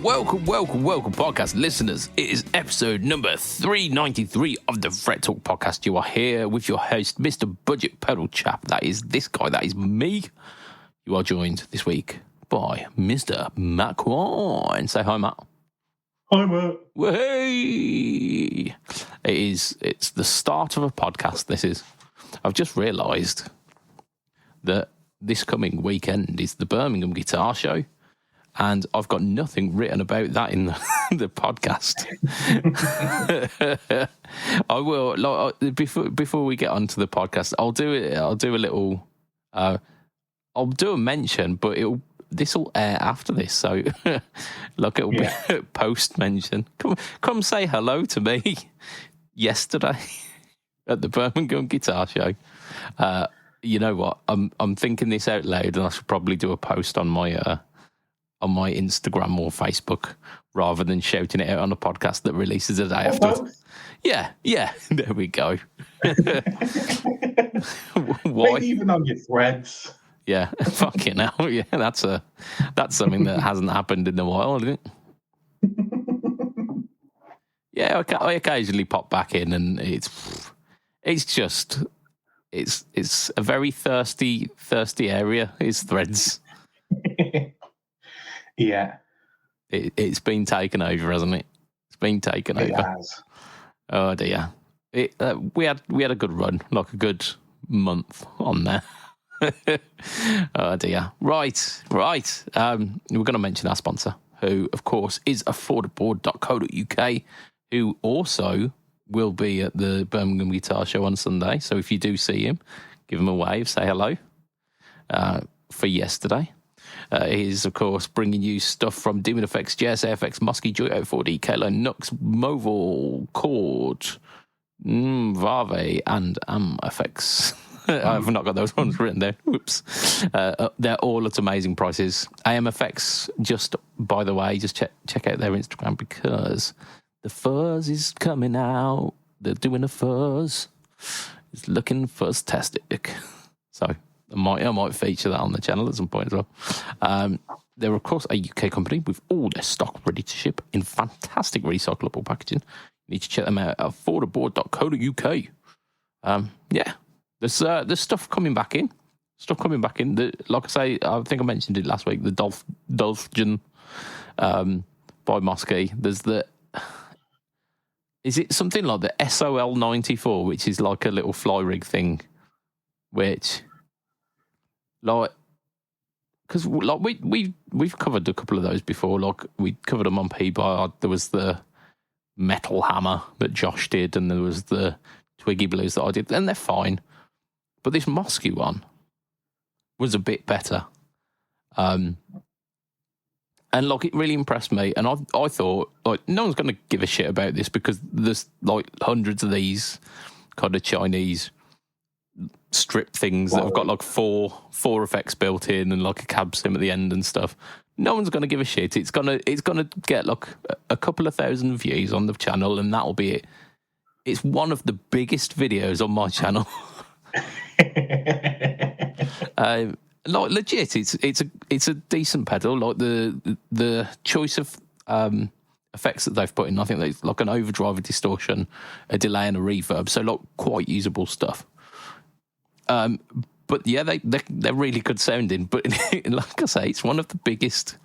Welcome, podcast listeners. It is episode number 393 of the Fret Talk podcast. You are here with your host, Mr. BudgetPedalChap. That is this guy, that is me. You are joined this week by Mr. Matt Quine. Say hi, Matt. Hi, Matt. Hey! It's the start of a podcast, this is. I've just realised that this coming weekend is the Birmingham Guitar Show. And I've got nothing written about that in the podcast. I will before we get onto the podcast. I'll do a little. I'll do a mention, but this will air after this. So look, it'll be post mention. Come say hello to me yesterday at the Birmingham Guitar Show. You know what? I'm thinking this out loud, and I should probably do a post on my Instagram or Facebook rather than shouting it out on a podcast that releases a day afterwards. Yeah, there we go. Why? Maybe even on your threads. Yeah, fucking hell. Yeah, that's something that hasn't happened in a while, isn't it? Yeah, I occasionally pop back in, and it's a very thirsty area. It's threads. Yeah. It's been taken over, hasn't it? It's been taken over. It has. Oh dear. We had a good run, like a good month on there. Oh dear. Right. We're going to mention our sponsor, who of course is affordable.co.uk, who also will be at the Birmingham Guitar Show on Sunday. So if you do see him, give him a wave, say hello. For yesterday. He's, of course, bringing you stuff from Demon Effects, JSFX, Muskie, Joy 4D, Kalo, Nux, Moval, Chord, Vave, and Effects. I've not got those ones written there. Whoops. They're all at amazing prices. AMFX, just by the way, just check out their Instagram because the fuzz is coming out. They're doing a fuzz. It's looking fuzz-tastic. So I might feature that on the channel at some point as well. They're, of course, a UK company with all their stock ready to ship in fantastic recyclable packaging. You need to check them out at affordable.co.uk. There's stuff coming back in. Like I say, I think I mentioned it last week, the Dolphin by Muskie. There's is it something like the SOL 94, which is like a little fly rig thing, which... Like, because like we've covered a couple of those before. Like we covered them on PBOD. There was the metal hammer that Josh did, and there was the Twiggy Blues that I did, and they're fine. But this Muskie one was a bit better, and like it really impressed me. And I thought like no one's going to give a shit about this because there's like hundreds of these kind of Chinese strip things that have got like four effects built in and like a cab sim at the end and stuff. No one's going to give a shit. It's gonna get like a couple of thousand views on the channel, and that'll be it. It's one of the biggest videos on my channel. Like legit, it's a decent pedal. Like the choice of effects that they've put in, I think there's like an overdrive, a distortion, a delay, and a reverb. So like quite usable stuff. But yeah, they're really good sounding. But like I say, it's one of the biggest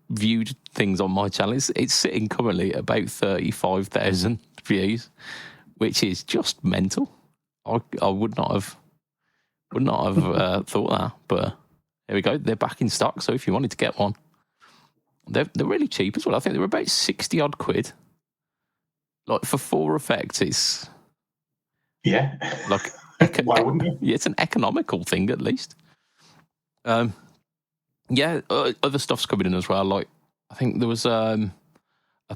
viewed things on my channel. It's sitting currently at about 35,000 views, which is just mental. I would not have thought that. But here we go. They're back in stock. So if you wanted to get one, they're really cheap as well. I think they're about 60 odd quid. Like for 4 effects, it's. Yeah. Like, why wouldn't you? Yeah, it's an economical thing at least. Other stuff's coming in as well. Like, I think there was a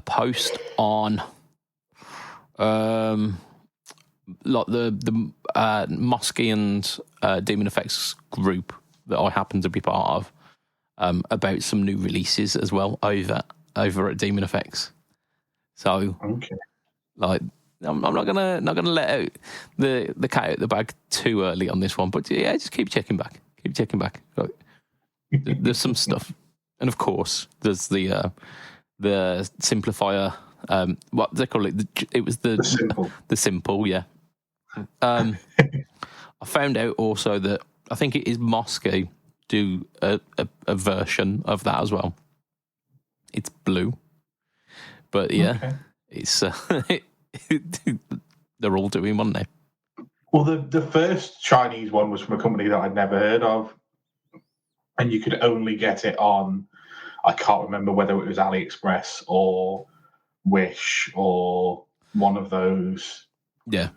post on like the Muskie and Demon Effects group that I happen to be part of about some new releases as well over at Demon Effects. So, okay. Like, I'm not gonna let out the cat out the bag too early on this one, but yeah, just keep checking back. Like, there's some stuff And of course, there's the simplifier. What they call it? It was The simple. The simple, yeah. I found out also that I think it is Moscow do a version of that as well. It's blue, but yeah, Okay. it's they're all doing one now. Well, the first Chinese one was from a company that I'd never heard of, and you could only get it on, I can't remember whether it was AliExpress or Wish or one of those. Yeah.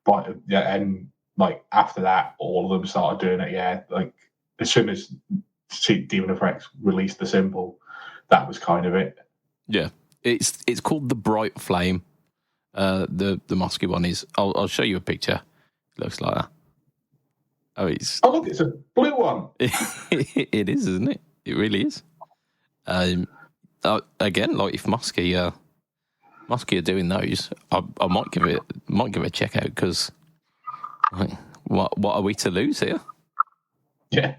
But yeah, and like after that, all of them started doing it. Yeah, like as soon as Demon of Rex released the simple, that was kind of it. Yeah, it's called the Bright Flame. The Moscow one is. I'll show you a picture. It looks like that. Oh, look, it's a blue one. It is, isn't it? It really is. Again, like if Moscow are doing those, I might give it a check out because, like, what are we to lose here? Yeah.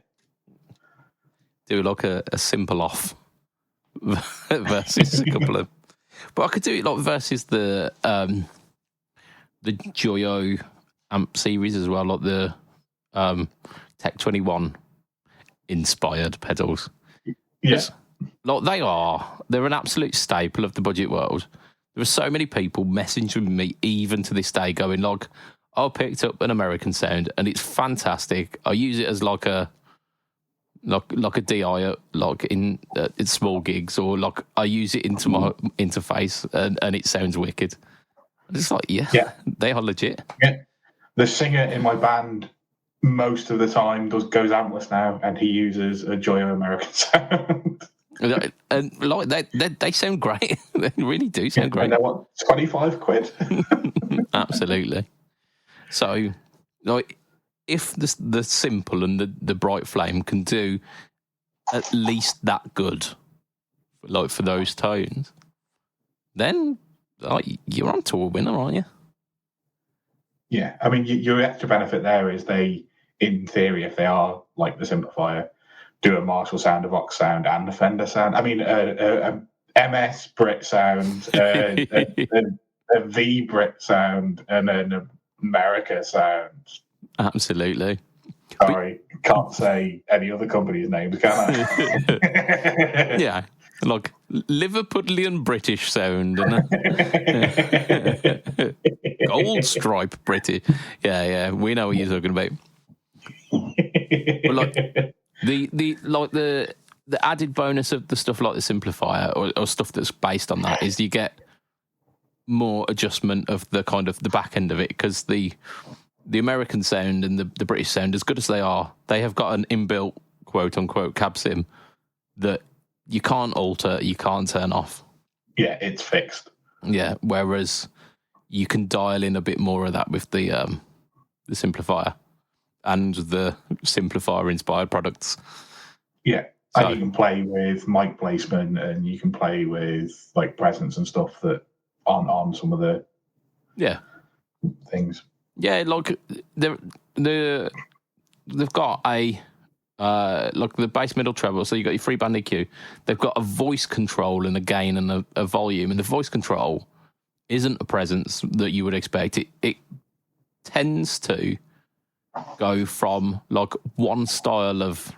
Do like a simple off versus a couple of, but I could do it like versus the Joyo amp series as well, like the Tech 21 inspired pedals. Yes. Like they're an absolute staple of the budget world. There are so many people messaging me even to this day going like, I picked up an American Sound and it's fantastic. I use it as like a DI like in small gigs, or like I use it into my interface and it sounds wicked. It's like, yeah, they are legit. Yeah. The singer in my band most of the time goes ampless now, and he uses a Joyo American Sound. And like they sound great. They really do sound great. And they're what, 25 quid? Absolutely. So, like, if the simple and the Bright Flame can do at least that good, like for those tones, then you're on to a winner, aren't you? Yeah, I mean, your extra benefit there is they, in theory, if they are like the simplifier, do a Marshall sound, a Vox sound, and a Fender sound. I mean, a MS Brit sound, a V Brit sound, and an America sound. Absolutely. Sorry, can't say any other company's names, can I? Yeah, like Liverpudlian British sound and Gold Stripe British. Yeah, we know what you're talking about. But like the added bonus of the stuff like the simplifier or stuff that's based on that is you get more adjustment of the kind of the back end of it, because the American sound and the British sound, as good as they are, they have got an inbuilt quote unquote cab sim that you can't alter, you can't turn off. Yeah, it's fixed. Yeah, whereas you can dial in a bit more of that with the simplifier and the simplifier inspired products. Yeah. So, and you can play with mic placement, and you can play with like presence and stuff that aren't on some of the things. Yeah, like they've got a like the bass, middle, treble. So you got your 3-band EQ. They've got a voice control and a gain and a volume, and the voice control isn't a presence that you would expect. It tends to go from like one style of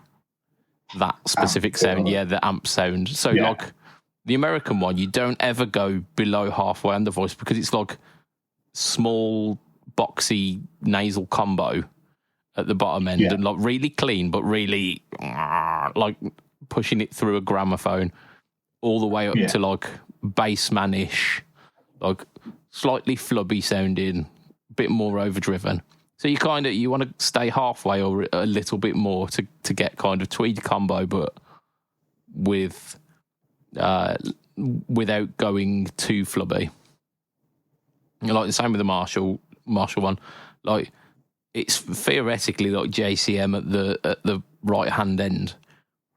that specific sound, the amp sound. So like the American one, you don't ever go below halfway on the voice because it's like small, boxy nasal combo at the bottom end and like really clean, but really like pushing it through a gramophone all the way up to like bassman-ish, like slightly flubby sounding, bit more overdriven. So you want to stay halfway or a little bit more to get kind of tweed combo, but with without going too flubby. Like the same with the Marshall one. Like it's theoretically like JCM at the right hand end,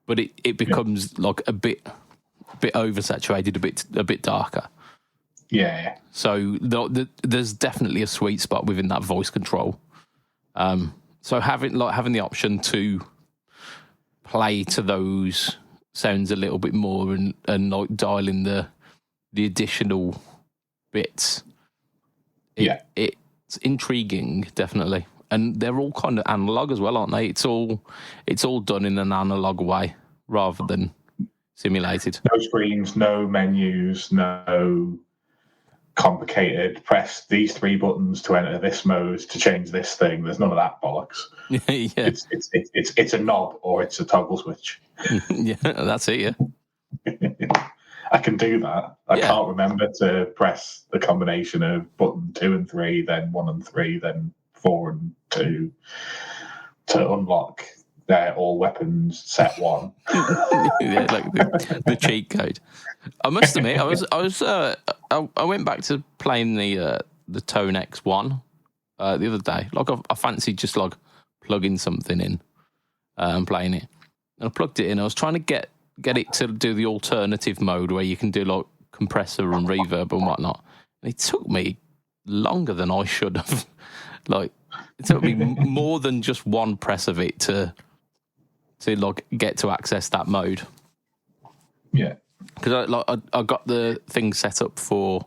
but it becomes like a bit oversaturated, a bit darker. Yeah. So there's definitely a sweet spot within that voice control. So having the option to play to those sounds a little bit more and like dialing the additional bits. It's intriguing, definitely. And they're all kind of analog as well, aren't they? It's all done in an analog way rather than simulated. No screens, no menus, no complicated press these 3 buttons to enter this mode to change this thing. There's none of that bollocks. Yeah. It's a knob or it's a toggle switch. Yeah, that's it. Yeah. I can do that. I can't remember to press the combination of button 2 and 3, then 1 and 3, then 4 and 2 to unlock all weapons set 1. Yeah, like the cheat code. I must admit, I went back to playing the Tone X1 the other day. Like I fancied just like plugging something in and playing it. And I plugged it in. I was trying to get it to do the alternative mode where you can do like compressor and reverb and whatnot. And it took me longer than I should have. Like it took me more than just one press of it to like get to access that mode. Yeah, because I got the thing set up for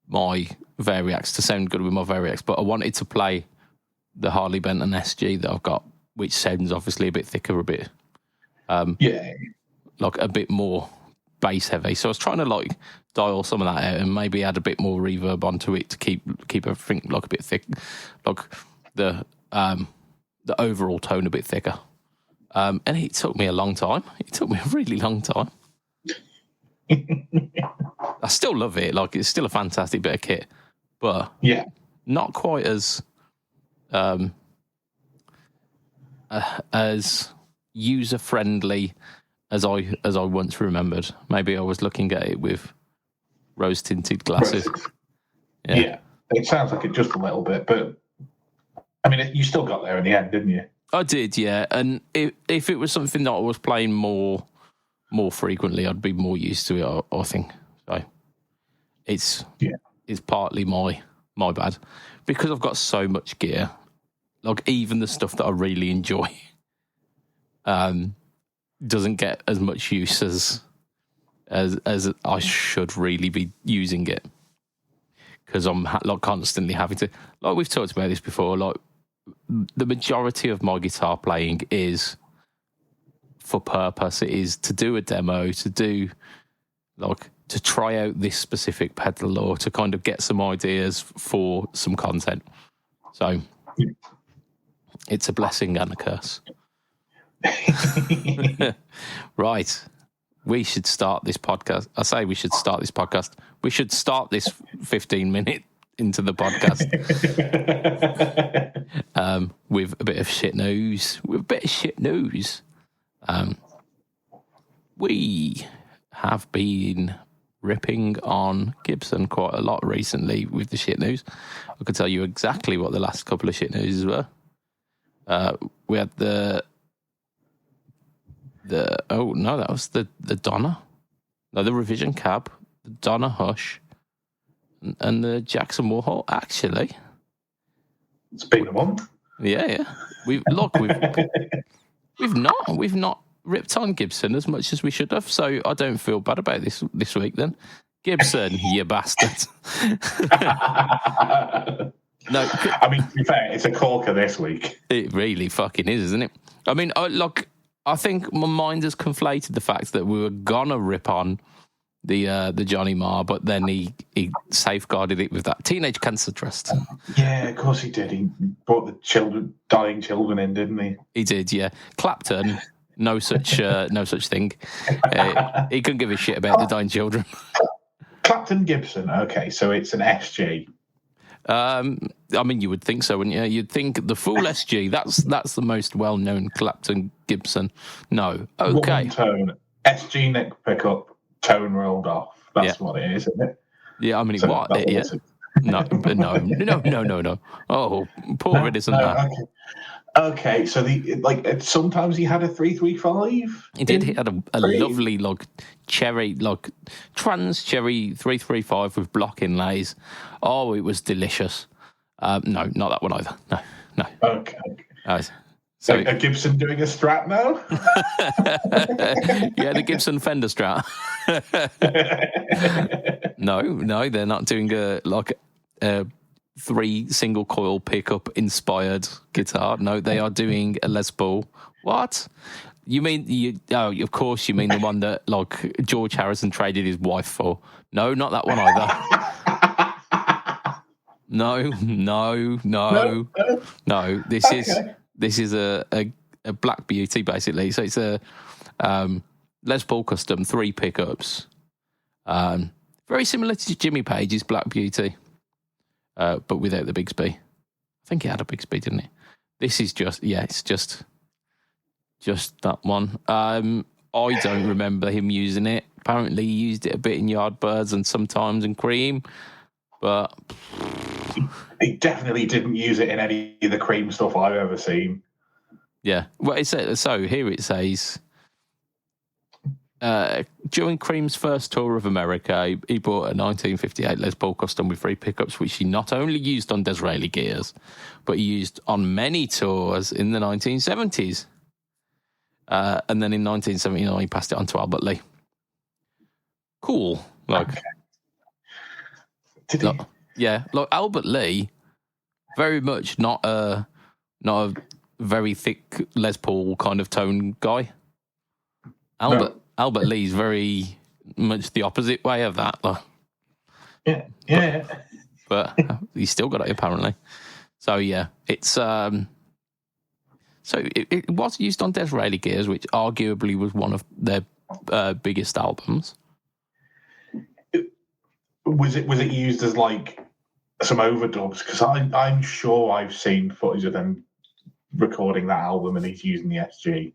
my Variax to sound good with my Variax, but I wanted to play the Harley Benton SG that I've got, which sounds obviously a bit thicker, a bit like a bit more bass heavy. So I was trying to like dial some of that out and maybe add a bit more reverb onto it to keep everything like a bit thick, like the overall tone a bit thicker. And it took me a long time. It took me a really long time. I still love it. Like it's still a fantastic bit of kit, but not quite as user friendly as I once remembered. Maybe I was looking at it with rose tinted glasses. Yeah, it sounds like it just a little bit, but I mean, you still got there in the end, didn't you? I did, yeah. And if it was something that I was playing more frequently, I'd be more used to it, I think. So it's partly my bad because I've got so much gear. Like even the stuff that I really enjoy doesn't get as much use as I should really be using it, because I'm like constantly having to, like we've talked about this before, like the majority of my guitar playing is for purpose. It is to do a demo, to do like to try out this specific pedal or to kind of get some ideas for some content. So it's a blessing and a curse. Right. We should start this podcast. I say we should start this podcast. We should start this 15-minute into the podcast with a bit of shit news. We have been ripping on Gibson quite a lot recently with the shit news. I could tell you exactly what the last couple of shit news were. We had that was the Donna. No, the Revision Cab, the Donna Hush, and the Jackson Warhol. Actually, it's been a month. Yeah. We've not ripped on Gibson as much as we should have. So I don't feel bad about this week. Then Gibson, you bastard. No, I mean, to be fair, it's a corker this week. It really fucking is, isn't it? I mean, I think my mind has conflated the fact that we were gonna rip on the Johnny Marr, but then he safeguarded it with that Teenage Cancer Trust. Yeah, of course he did. He brought the dying children in, didn't he? He did, yeah. Clapton, no such thing. He couldn't give a shit about the dying children. Clapton Gibson. Okay, so it's an SG. I mean, you would think so, wouldn't you? You'd think the full SG. That's the most well-known Clapton Gibson. No, okay. One tone SG neck pickup, tone rolled off. That's what it is, isn't it? Yeah, I mean, so what? Yeah. No. Oh, poor innocent man. Okay, so sometimes he had a 335. He did. He had a lovely cherry, trans cherry 335 with block inlays. Oh, it was delicious. No, not that one either. No. Okay. So a Gibson doing a Strat now? Yeah, the Gibson Fender Strat. No, they're not doing a 3 single coil pickup inspired guitar. No, they are doing a Les Paul. What? You mean of course you mean the one that like George Harrison traded his wife for. No, not that one either. No. This is a Black Beauty basically. So it's a Les Paul custom, 3 pickups. Very similar to Jimmy Page's Black Beauty, but without the Bigsby. I think he had a Bigsby, didn't he? This is it's just that one. I don't remember him using it. Apparently, he used it a bit in Yardbirds and sometimes in Cream, but he definitely didn't use it in any of the Cream stuff I've ever seen. Yeah, well, so here it says. During Cream's first tour of America, he bought a 1958 Les Paul Custom with 3 pickups, which he not only used on Disraeli gears, but he used on many tours in the 1970s. And then in 1979, he passed it on to Albert Lee. Cool. Yeah, like Albert Lee, very much not a very thick Les Paul kind of tone guy. Albert Lee's very much the opposite way of that. Yeah. But he's still got it apparently. So yeah, it's so it was used on Disraeli gears, which arguably was one of their biggest albums. Was it used as like some overdubs? Because I'm sure I've seen footage of them recording that album and he's using the SG.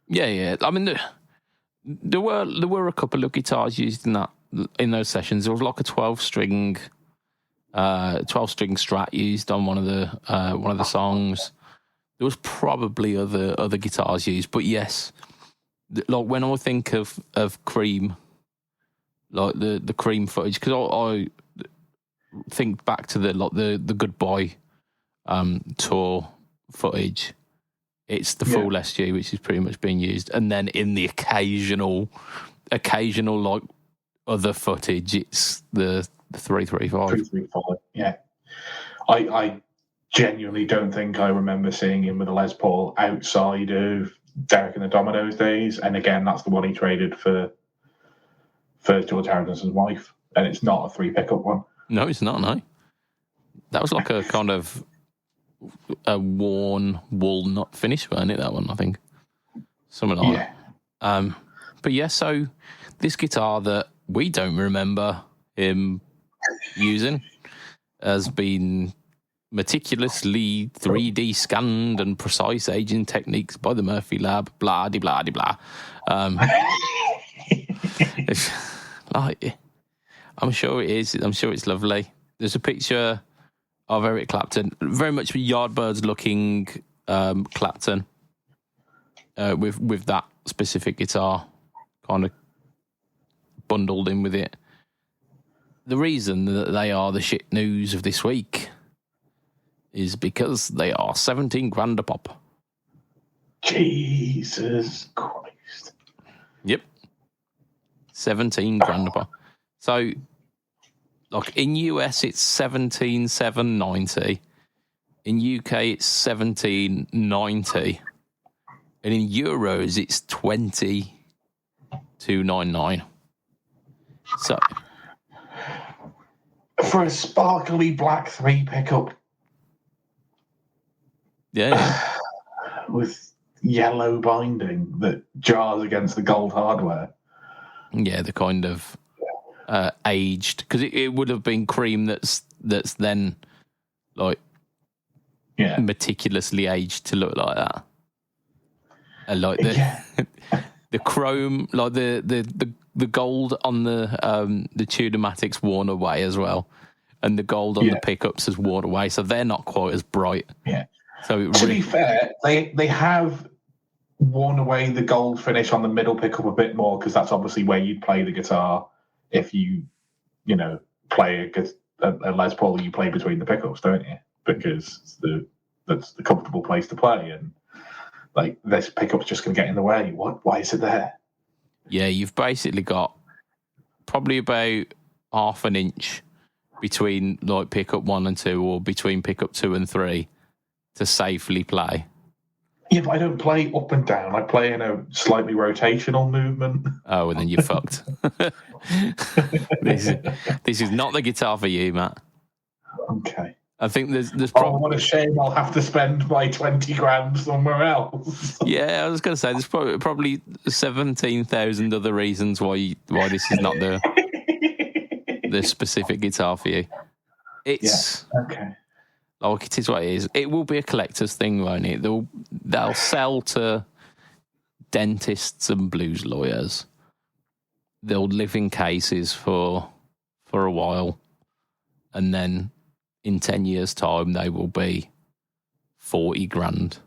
Yeah. I mean, there were a couple of guitars used in those sessions. There was like a 12-string Strat used on one of the songs. There was probably other guitars used, but yes, like when I think of Cream, like the Cream footage, because I think back to the Goodbye tour footage. It's the full SG, which is pretty much being used, and then in the occasional like other footage, it's the 335. 335, yeah. I genuinely don't think I remember seeing him with a Les Paul outside of Derek and the Dominoes days, and again, that's the one he traded for George Harrison's wife, and it's not a 3 pickup one. No, it's not. No, that was like a kind of a worn walnut finish, wasn't it? That one, I think, something like that. But yeah, so this guitar that we don't remember him using has been meticulously 3D scanned and precise aging techniques by the Murphy Lab. Blah de blah de blah. Like, I'm sure it is. I'm sure it's lovely. There's a picture of Eric Clapton, very much Yardbirds looking Clapton, with that specific guitar kind of bundled in with it. The reason that they are the shit news of this week is because they are 17 grand a pop. Jesus Christ. Yep. 17 grand a pop. So, like, in US, it's 17,790. In UK, it's 1790. And in euros, it's 20,299. So, for a sparkly black 3 pickup. Yeah. With yellow binding that jars against the gold hardware. Yeah, the kind of aged, because it would have been cream that's then like meticulously aged to look like that. And like the chrome, like the gold on the Tudormatics worn away as well, and the gold on the pickups has worn away, so they're not quite as bright. Yeah. So to be fair, they have worn away the gold finish on the middle pickup a bit more, because that's obviously where you'd play the guitar if you play a Les Paul. You play between the pickups, don't you? Because that's the comfortable place to play. And like this pickup's just going to get in the way. Why is it there? Yeah, you've basically got probably about half an inch between like pickup 1 and 2, or between pickup 2 and 3 to safely play. Yeah, but I don't play up and down. I play in a slightly rotational movement. Oh, and then you're fucked. This is not the guitar for you, Matt. Okay. I think there's what a shame! I'll have to spend my 20 grand somewhere else. Yeah, I was going to say there's probably 17,000 other reasons why this is not the specific guitar for you. It's okay. Like, it is what it is. It will be a collector's thing, won't it? They'll sell to dentists and blues lawyers. They'll live in cases for a while, and then in 10 years' time, they will be 40 grand.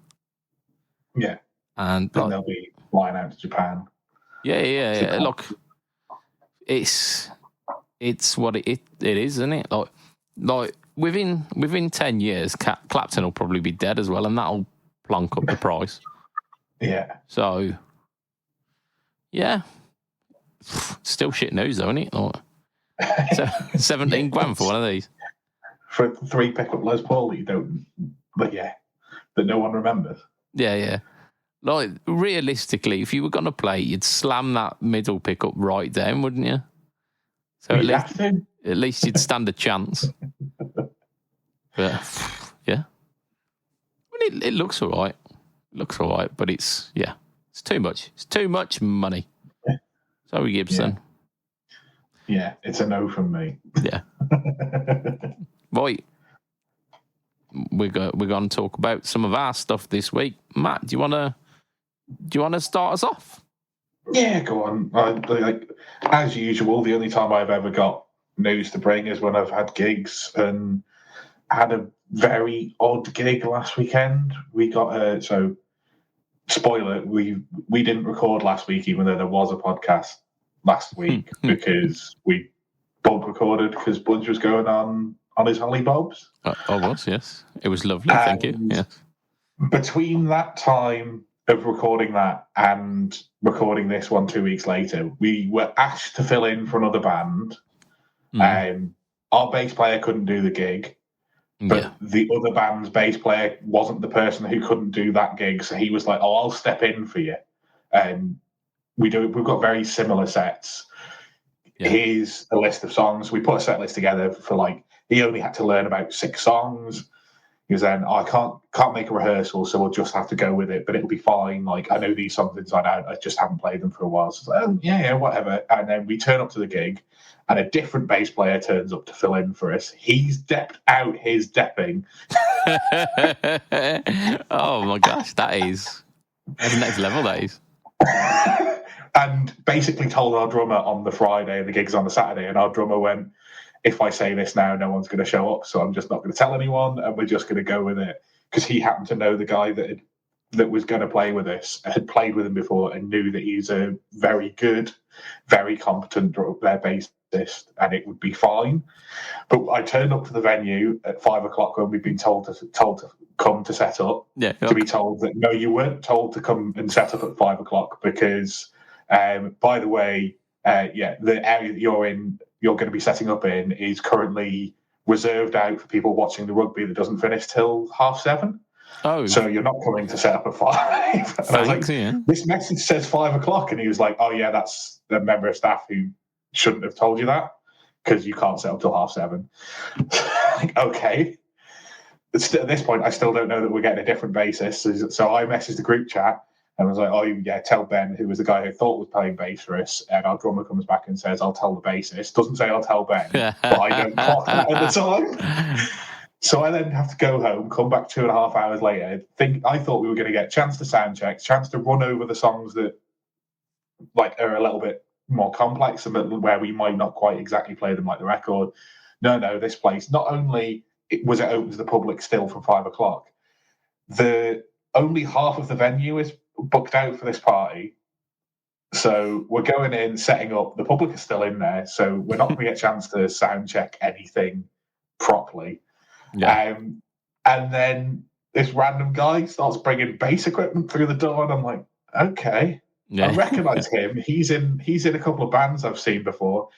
Yeah. And then they'll be flying out to Japan. Yeah. Look, it's what it is, isn't it? Like within 10 years, Clapton will probably be dead as well, and that'll plonk up the price. Yeah. So, yeah. Still shit news, though, isn't it? Like, 17 grand for one of these. For 3 pickup Les Paul that you don't, that no one remembers. Yeah. Like, realistically, if you were going to play, you'd slam that middle pickup right down, wouldn't you? So at least you'd stand a chance. But, yeah. I mean, it looks all right. But it's too much. It's too much money. Yeah. Sorry, Gibson. Yeah, it's a no from me. Yeah. Right. We're going to talk about some of our stuff this week. Matt, do you want to start us off? Yeah, go on. As usual, the only time I've ever got news to bring is when I've had gigs, and I had a very odd gig last weekend. We got spoiler, we didn't record last week, even though there was a podcast last week, because we bulk recorded because Budge was going on his hollybobs. I was, yes. It was lovely, thank you. Yes. Between that time of recording that and recording this one 2 weeks later, we were asked to fill in for another band. Our bass player couldn't do the gig, but the other band's bass player wasn't the person who couldn't do that gig, so he was like, "Oh, I'll step in for you." We've got very similar sets. Yeah. Here's a list of songs. We put a set list together for he only had to learn about 6 songs. He was then, I can't make a rehearsal, so we'll just have to go with it, but it'll be fine. I know these songs inside out. I just haven't played them for a while. So it's yeah, whatever. And then we turn up to the gig, and a different bass player turns up to fill in for us. He's depped out his depping. Oh my gosh, that's next level, that is. And basically told our drummer on the Friday, the gig's on the Saturday, and our drummer went, "If I say this now, no one's going to show up, so I'm just not going to tell anyone, and we're just going to go with it." Because he happened to know the guy that was going to play with us, had played with him before, and knew that he's a very good, very competent bassist, and it would be fine. But I turned up to the venue at 5 o'clock when we'd been told to come to set up. Yeah, to be told that no, you weren't told to come and set up at 5 o'clock because, by the way, the area that you're going to be setting up in is currently reserved out for people watching the rugby that doesn't finish till 7:30. Oh, so you're not coming to set up at 5. And I was like, This message says 5 o'clock, and he was like, "Oh yeah, that's the member of staff who shouldn't have told you that because you can't set up till 7:30." Okay. At this point, I still don't know that we're getting a different bassist. So I messaged the group chat. And I was like, "Oh, yeah, tell Ben," who was the guy who thought was playing bass for us. And our drummer comes back and says, "I'll tell the bassist." Doesn't say I'll tell Ben, but I don't clock that at the time. So I then have to go home, come back 2.5 hours later. I thought we were going to get a chance to sound check, chance to run over the songs that are a little bit more complex and where we might not quite exactly play them like the record. No, this place, not only was it open to the public still from 5 o'clock, only half of the venue is booked out for this party. So we're going in, setting up. The public is still in there, so we're not going to get a chance to sound check anything properly. Yeah. And then this random guy starts bringing bass equipment through the door, and I'm like, okay, I recognise him. He's in a couple of bands I've seen before.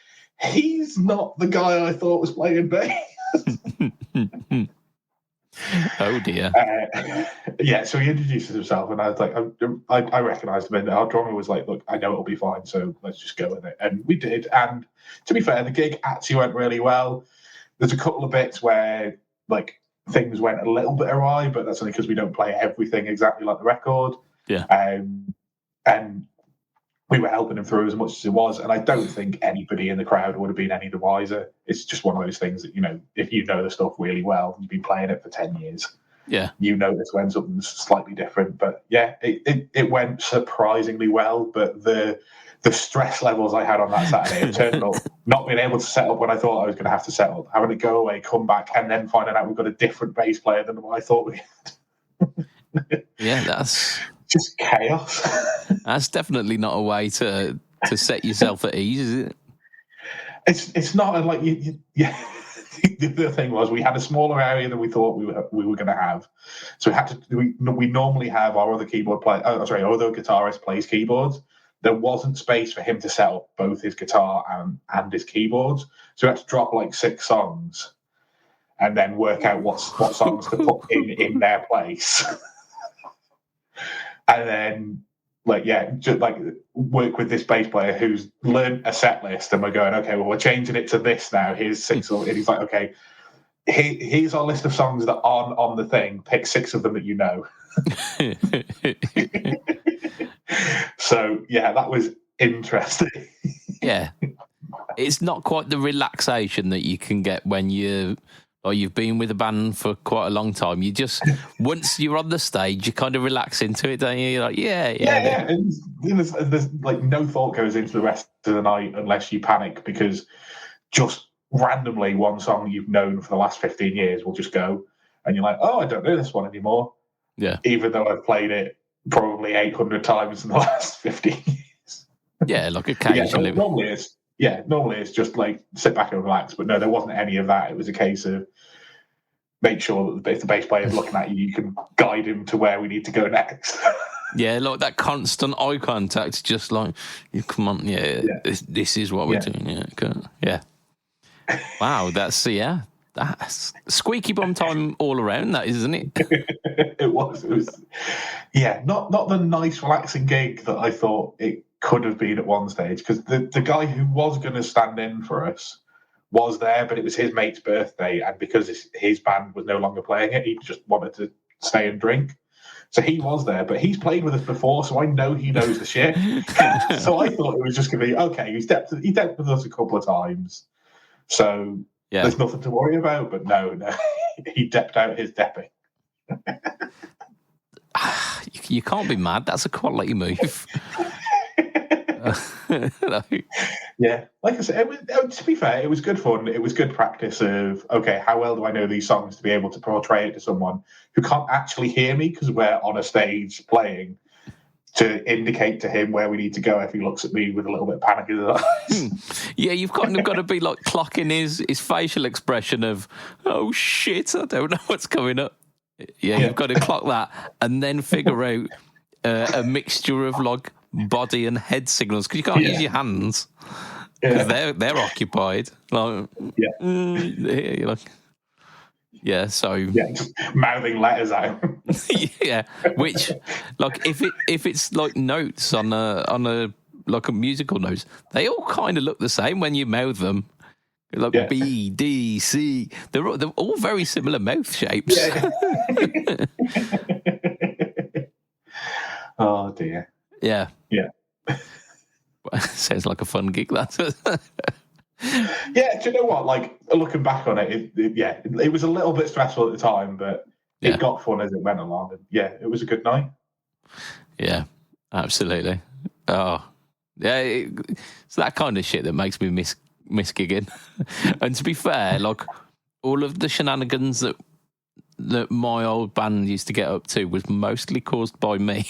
He's not the guy I thought was playing bass. Oh dear. So he introduces himself, and I was like, I recognised him, and our drummer was like, look, I know it'll be fine, so let's just go with it. And we did. And to be fair, the gig actually went really well. There's a couple of bits where like things went a little bit awry, but that's only because we don't play everything exactly like the record. Yeah. And we were helping him through as much as it was, and I don't think anybody in the crowd would have been any the wiser. It's just one of those things that, you know, if you know the stuff really well, you've been playing it for 10 years, you notice when something's slightly different. But yeah, it went surprisingly well, but the stress levels I had on that Saturday of turning up, not being able to set up when I thought I was going to have to set up, having to go away, come back, and then finding out we've got a different bass player than what I thought we had. Yeah, that's just chaos. That's definitely not a way to set yourself at ease, is it? It's not like the thing was, we had a smaller area than we thought we were going to have, so we normally have our other keyboard player. Our other guitarist plays keyboards. There wasn't space for him to set up both his guitar and his keyboards, so we had to drop like 6 songs and then work out what songs to put in their place. And then, just work with this bass player who's learned a set list, and we're going, okay, well, we're changing it to this now. Here's 6, and he's like, okay, here's our list of songs that aren't on the thing. Pick 6 of them that you know. So yeah, that was interesting. Yeah, it's not quite the relaxation that you can get when you've been with a band for quite a long time. You just, once you're on the stage, you kind of relax into it, don't you? You're like, yeah. And there's like no thought goes into the rest of the night unless you panic, because just randomly one song you've known for the last 15 years will just go, and you're like, oh, I don't know this one anymore. Yeah. Even though I've played it probably 800 times in the last 15 years. Yeah, like occasionally. Normally it's just like sit back and relax, but no, there wasn't any of that. It was a case of make sure that if the bass player is looking at you, you can guide him to where we need to go next. Yeah, like that constant eye contact, just like, you come on, this is what we're doing. Yeah. Wow, that's squeaky bum time all around, that, isn't it? It was not the nice relaxing gig that I thought it could have been at one stage, because the guy who was going to stand in for us was there, but it was his mate's birthday, and because his band was no longer playing it, he just wanted to stay and drink. So he was there, but he's played with us before, so I know he knows the shit. So I thought it was just going to be, okay, he depped with us a couple of times, so there's nothing to worry about. But no, he depped out his depping. You can't be mad. That's a quality move. Yeah, like I said, to be fair, it was good fun. It was good practice of, okay, how well do I know these songs to be able to portray it to someone who can't actually hear me because we're on a stage playing, to indicate to him where we need to go if he looks at me with a little bit of panic in his eyes. Yeah, you've kind of got to be like clocking his facial expression of, oh shit, I don't know what's coming up. Yeah, you've got to clock that and then figure out a mixture of like body and head signals, because you can't use your hands because they're occupied. Like, just mouthing letters out. Yeah, which, like, if it's like notes on a like a musical notes, they all kind of look the same when you mouth them. Like B, D, C, they're all very similar mouth shapes. Oh dear. Yeah. Sounds like a fun gig, that. Yeah, do you know what? Like, looking back on it, it was a little bit stressful at the time, but it got fun as it went along. And it was a good night. Yeah, absolutely. Oh, yeah, it's that kind of shit that makes me miss gigging. And to be fair, like, all of the shenanigans that my old band used to get up to was mostly caused by me.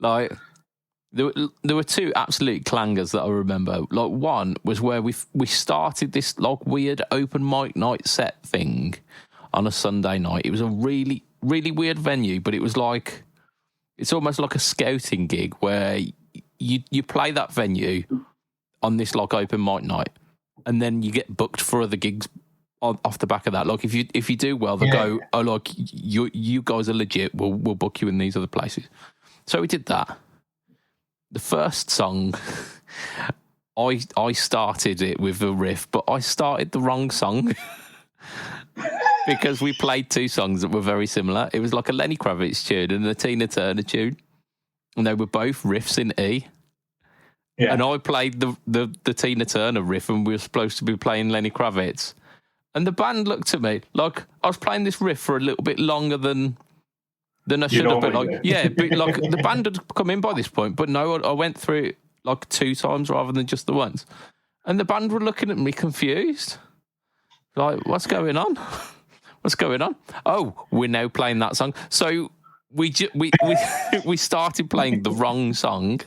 Like, there were 2 absolute clangers that I remember. Like, one was where we started this like weird open mic night set thing on a Sunday night. It was a really, really weird venue, but it was like, it's almost like a scouting gig where you play that venue on this like open mic night, and then you get booked for other gigs off the back of that. Like if you do well, they go, oh, like you guys are legit. We'll book you in these other places. So we did that. The first song, I started it with a riff, but I started the wrong song because we played two songs that were very similar. It was like a Lenny Kravitz tune and a Tina Turner tune, and they were both riffs in E. Yeah. And I played the Tina Turner riff, and we were supposed to be playing Lenny Kravitz. And the band looked at me like I was playing this riff for a little bit longer than I should have been. Like, yeah, but like the band had come in by this point, but no, I went through it like two times rather than just the once. And the band were looking at me confused, like, "What's going on? What's going on?" Oh, we're now playing that song. So we started playing the wrong song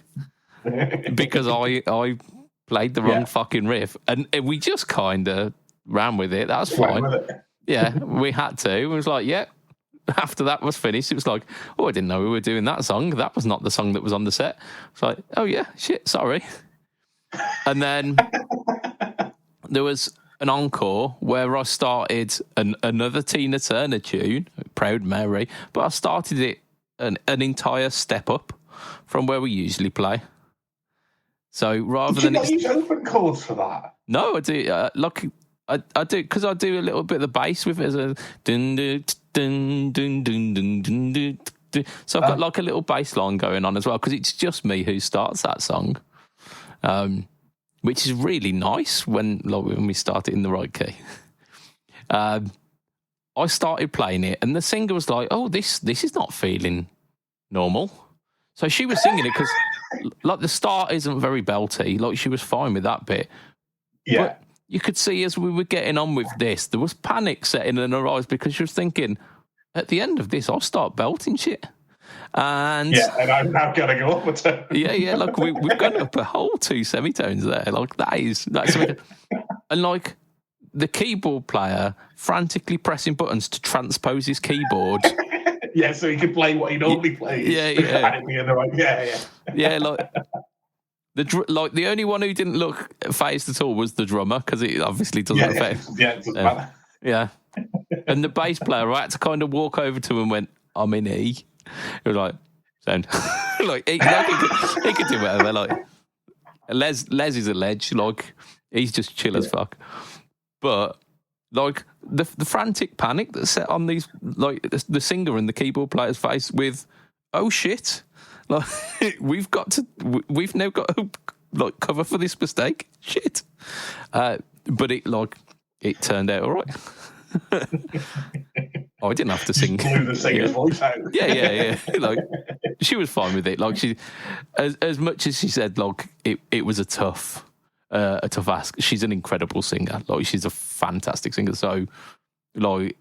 because I played the wrong fucking riff, and we just kind of ran with it. That was fine. Yeah, we had to. It was like, yeah. After that was finished, it was like, oh, I didn't know we were doing that song. That was not the song that was on the set. It's like, oh yeah, shit, sorry. And then there was an encore where I started another Tina Turner tune, Proud Mary, but I started it an entire step up from where we usually play. So rather than use open chords for that? No, I do. I do, because I do a little bit of the bass with it as a dun dun dun dun dun dun dun dun. So I've got like a little bass line going on as well, because it's just me who starts that song, which is really nice when we start it in the right key. I started playing it, and the singer was like, "Oh, this is not feeling normal." So she was singing it because like the start isn't very belty. Like she was fine with that bit. Yeah. But you could see as we were getting on with this, there was panic setting in her eyes because she was thinking, at the end of this, I'll start belting shit. And and I'm now going to go up with it. Yeah, like we've gone up a whole two semitones there. Like that's and like the keyboard player frantically pressing buttons to transpose his keyboard. Yeah, so he could play what he normally plays. Yeah. Yeah, like. The only one who didn't look phased at all was the drummer, because it obviously doesn't affect. Yeah, it doesn't matter. Yeah. And the bass player, I had to kind of walk over to him and went, "I'm in E." He was like, "Sound." Like, he could do whatever. Like, Les is a ledge. Like, he's just chill as fuck. But, like, the frantic panic that's set on these, like, the singer and the keyboard player's face with, "Oh shit. Like, we've now got to like cover for this mistake." Shit. But it turned out all right. I didn't have to sing. Blew the singer's voice out. Yeah. Like, she was fine with it. Like, she, as much as she said, like, it was a tough ask. She's an incredible singer. Like, she's a fantastic singer. So, like,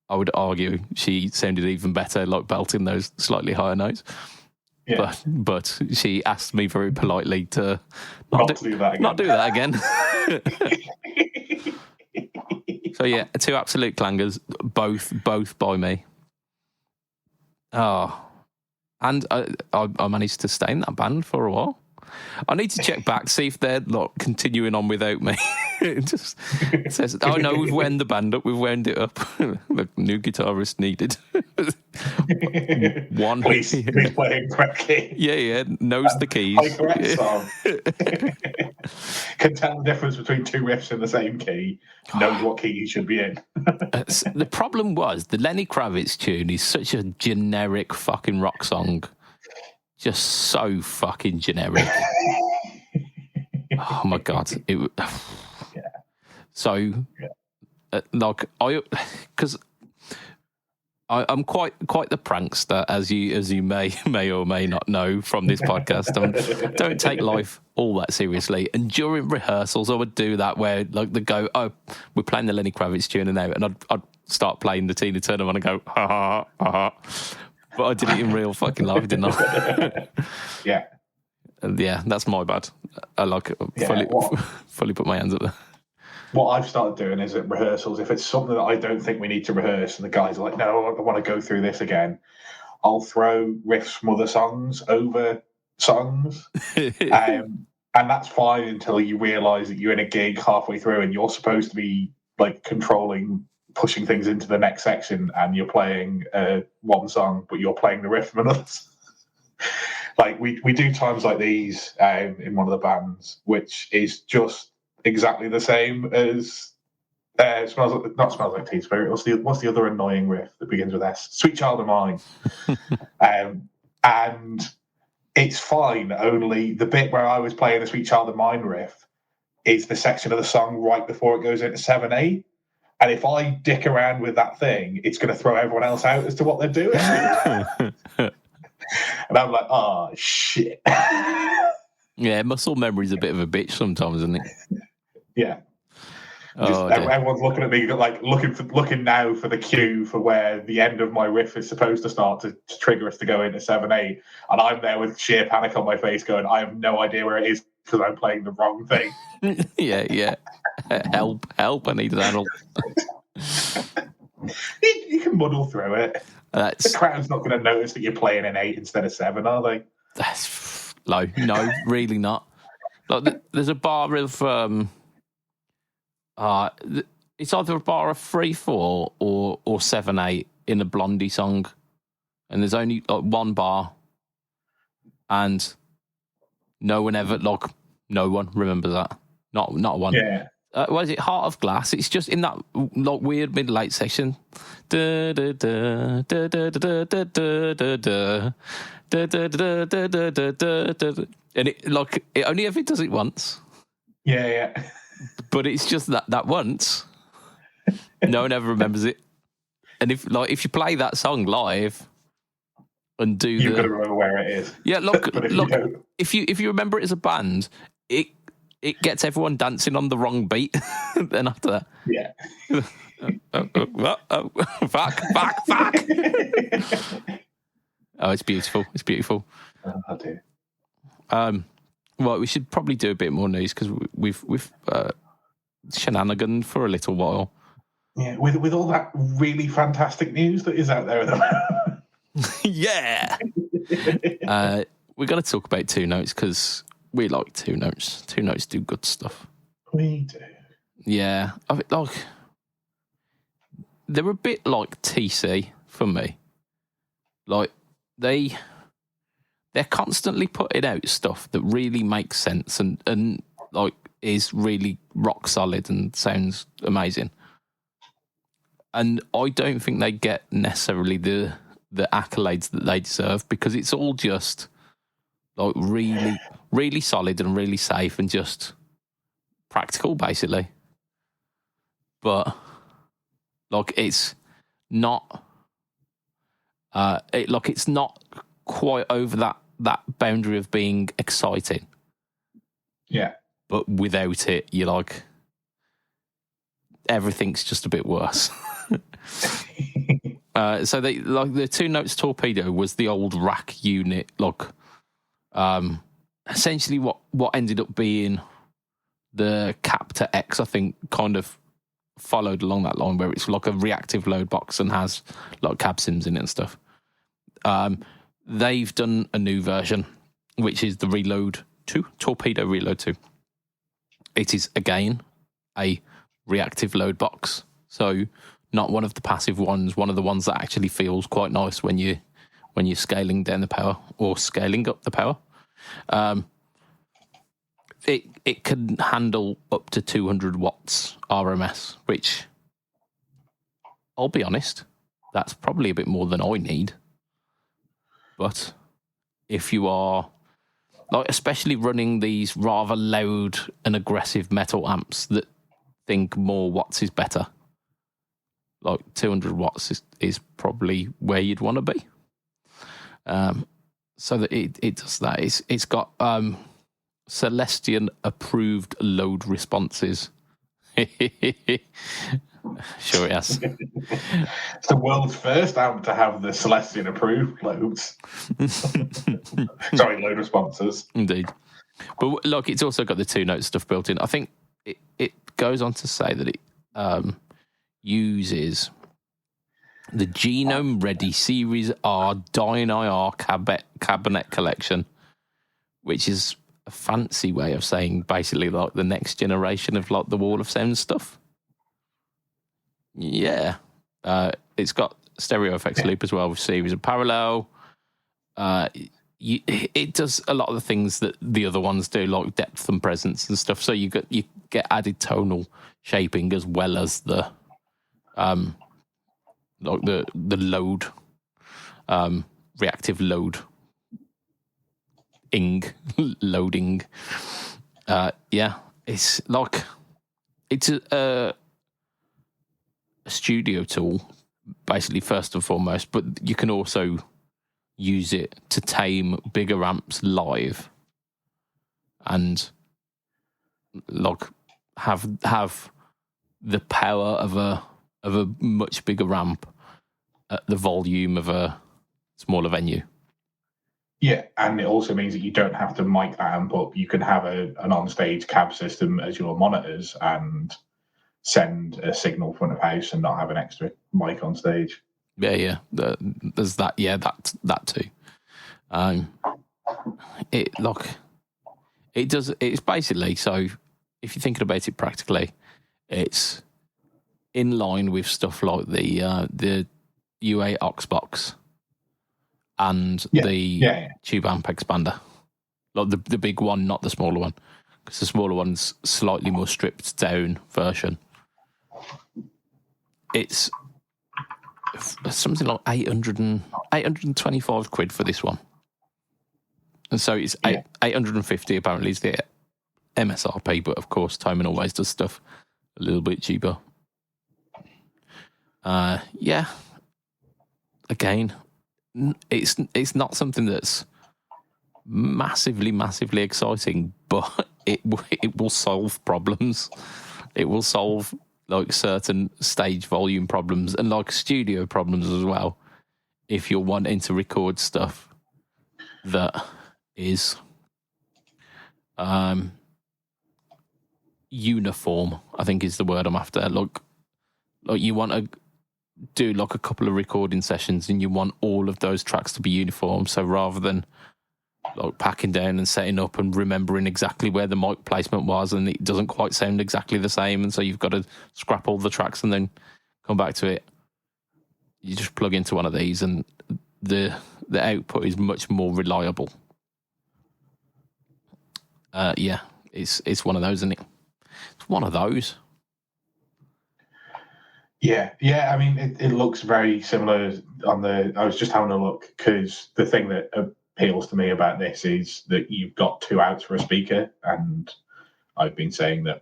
I would argue she sounded even better, like, belting those slightly higher notes. Yeah. But she asked me very politely to not do that again. So yeah, two absolute clangers, both by me. Oh, and I managed to stay in that band for a while. I need to check back, see if they're like continuing on without me. It just says, "Oh no, we've wound the band up. We've wound it up. The new guitarist needed." One, please playing correctly. Yeah, knows the keys. Correct song. Can tell the difference between two riffs in the same key. Knows what key he should be in. The problem was the Lenny Kravitz tune is such a generic fucking rock song. Just so fucking generic. Oh my god! So, like because I'm quite the prankster, as you may or may not know from this podcast. Don't take life all that seriously. And during rehearsals, I would do that where like they go, "Oh, we're playing the Lenny Kravitz tune now," and I'd start playing the Tina Turner one and go, "Ha ha ha." But I did it in real fucking life, didn't I? Yeah. Yeah, that's my bad. I fully put my hands up there. what I've started doing is at rehearsals, if it's something that I don't think we need to rehearse, and the guys are like, "No, I want to go through this again," I'll throw riffs from other songs over songs, and that's fine until you realise that you're in a gig halfway through and you're supposed to be like controlling, pushing things into the next section, and you're playing one song, but you're playing the riff from another. Like we do times like these in one of the bands, which is just exactly the same as smells like Teen Spirit. What's the other annoying riff that begins with S? Sweet Child of Mine. And it's fine. Only the bit where I was playing the Sweet Child of Mine riff is the section of the song right before it goes into 7/8. And if I dick around with that thing, it's going to throw everyone else out as to what they're doing. And I'm like, oh, shit. Yeah, muscle memory's a bit of a bitch sometimes, isn't it? Yeah. Everyone's looking at me like looking now for the cue for where the end of my riff is supposed to start to trigger us to go into 7/8, and I'm there with sheer panic on my face going, I have no idea where it is because I'm playing the wrong thing. Yeah. Help, I need an help. You can muddle through it. The crowd's not going to notice that you're playing an 8 instead of 7, are they? That's low. No, really not. Like, there's a bar of it's either a bar of 3/4 or 7/8 in the Blondie song, and there's only like one bar, and no one remembers that. Not one. Yeah. What is it? Heart of Glass. It's just in that like weird mid-late section. And it only ever does it once. Yeah. But it's just that once. No one ever remembers it. And if you play that song live and you've got to remember where it is. Yeah, look, if you remember it as a band, it gets everyone dancing on the wrong beat. Then after that, yeah, fuck. Oh, it's beautiful. I do. Well, we should probably do a bit more news because we've shenanigan for a little while. Yeah, with all that really fantastic news that is out there at the moment. Yeah. We're going to talk about Two Notes because we like Two Notes. Two Notes do good stuff. We do. Yeah. They're a bit like TC for me. Like, they're constantly putting out stuff that really makes sense and like is really rock solid and sounds amazing. And I don't think they get necessarily the accolades that they deserve because it's all just like really, really solid and really safe and just practical, basically. But like it's not, it's not quite over that boundary of being exciting. Yeah. But without it, you're like, everything's just a bit worse. So they like the Two Notes Torpedo was the old rack unit, essentially what ended up being the Cap to X, I think, kind of followed along that line where it's like a reactive load box and has like cab sims in it and stuff. They've done a new version, which is the Reload 2, Torpedo Reload 2. It is again a reactive load box, so not one of the passive ones, one of the ones that actually feels quite nice when you're scaling down the power or scaling up the power. It can handle up to 200 watts RMS, which I'll be honest, that's probably a bit more than I need. But if you are especially running these rather loud and aggressive metal amps that think more watts is better, like 200 watts is probably where you'd want to be. So that it does that. It's got Celestion approved load responses. Sure it has. It's the world's first amp to have the Celestion approved loads. Sorry, load responses. Indeed. But look, it's also got the Two Note stuff built in. I think it goes on to say that it uses the Genome Ready Series R Dyne IR cabinet collection, which is a fancy way of saying basically like the next generation of like the Wall of Sound stuff. Yeah. It's got stereo effects loop as well with series of parallel. It does a lot of the things that the other ones do, like depth and presence and stuff. So you get added tonal shaping as well as the like the load, reactive load, loading. It's like it's a studio tool, basically first and foremost, but you can also use it to tame bigger amps live and like have the power of a much bigger amp at the volume of a smaller venue. Yeah, and it also means that you don't have to mic that amp up. You can have an on-stage cab system as your monitors and send a signal front of house and not have an extra mic on stage. Yeah. There's that. Yeah, that too. It does. It's basically, so if you're thinking about it practically, it's in line with stuff like the UA aux box and the tube amp expander, like the big one, not the smaller one, because the smaller one's slightly more stripped down version. It's something like 825 quid for this one. And so it's 850 apparently is the MSRP, but of course Toman always does stuff a little bit cheaper. Again, it's not something that's massively exciting, but it will solve problems. It will solve like certain stage volume problems and like studio problems as well. If you're wanting to record stuff that is uniform, I think is the word I'm after. Like you want to do like a couple of recording sessions and you want all of those tracks to be uniform. So rather than like packing down and setting up and remembering exactly where the mic placement was and it doesn't quite sound exactly the same, and so you've got to scrap all the tracks and then come back to it, you just plug into one of these and the output is much more reliable. It's one of those, isn't it? It's one of those. Yeah. I mean, it looks very similar on the. I was just having a look because the thing that appeals to me about this is that you've got two outs for a speaker, and I've been saying that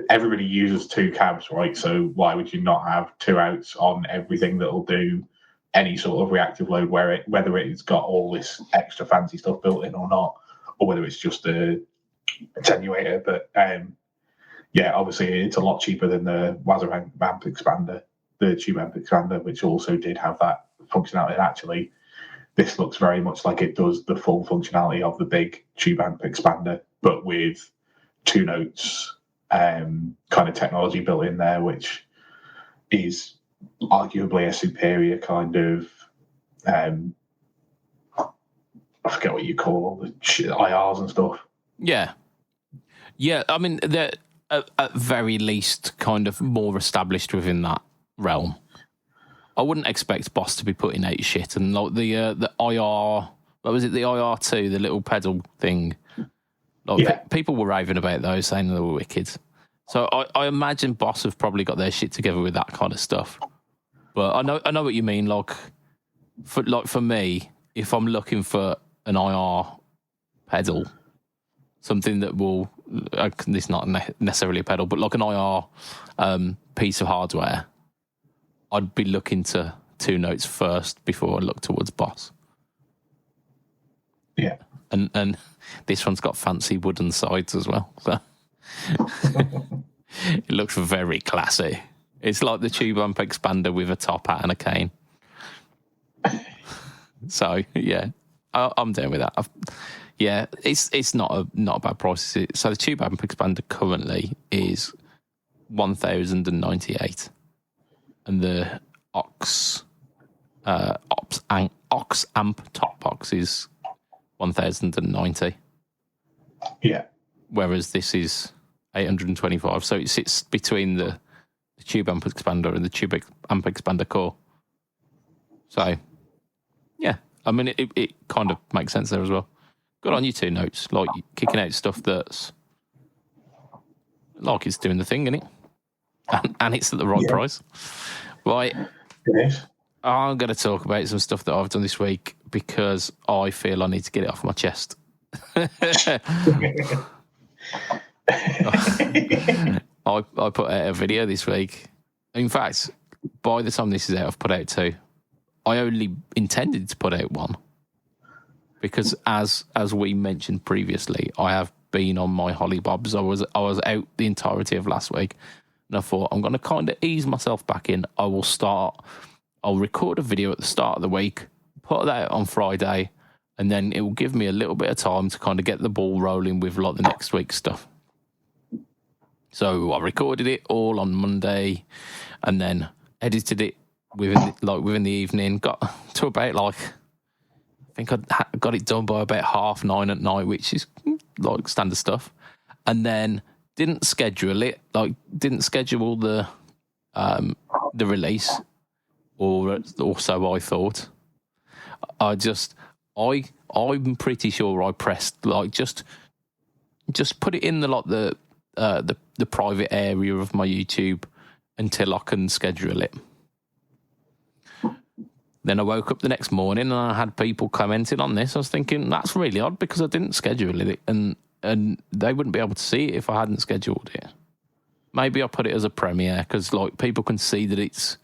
everybody uses two cabs, right? So why would you not have two outs on everything that'll do any sort of reactive load, whether it's got all this extra fancy stuff built in or not, or whether it's just a attenuator. But obviously it's a lot cheaper than the Wazza amp expander, the tube amp expander, which also did have that functionality. And actually, this looks very much like it does the full functionality of the big tube amp expander, but with two notes kind of technology built in there, which is arguably a superior kind of I forget what you call all the IRs and stuff. Yeah. I mean, they're at very least kind of more established within that realm. I wouldn't expect Boss to be putting out shit, and like the IR, what was it, the IR2, the little pedal thing. People were raving about those, saying they were wicked. So I imagine Boss have probably got their shit together with that kind of stuff. But I know what you mean. For me, if I'm looking for an IR pedal, something that will, it's not necessarily a pedal, but like an IR piece of hardware, I'd be looking to two notes first before I look towards Boss. Yeah. And this one's got fancy wooden sides as well. So it looks very classy. It's like the tube amp expander with a top hat and a cane. So, yeah, I'm down with that. Yeah, it's not a bad price. So the tube amp expander currently is 1,098, and the Ox amp top box is 1,090. Yeah. Whereas this is 825. So it sits between the tube amp expander and the tube amp expander core. So, yeah, I mean, it kind of makes sense there as well. Good on you two Notes, like kicking out stuff that's like it's doing the thing, isn't it? And it's at the right price. Right. It is. I'm going to talk about some stuff that I've done this week because I feel I need to get it off my chest. I put out a video this week. In fact, by the time this is out, I've put out 2. I only intended to put out 1 because, as we mentioned previously, I have been on my hollybobs. I was out the entirety of last week, and I thought I'm going to kind of ease myself back in. I'll record a video at the start of the week, put that out on Friday, and then it will give me a little bit of time to kind of get the ball rolling with like the next week's stuff. So I recorded it all on Monday, and then edited it within the evening. Got to about I think I got it done by about 9:30 at night, which is like standard stuff. And then didn't schedule it, didn't schedule the release, or so I thought. I'm pretty sure I pressed just put it in the private area of my YouTube until I can schedule it. Then I woke up the next morning and I had people commenting on this. I was thinking, that's really odd because I didn't schedule it, and they wouldn't be able to see it if I hadn't scheduled it. Maybe I put it as a premiere because people can see that it's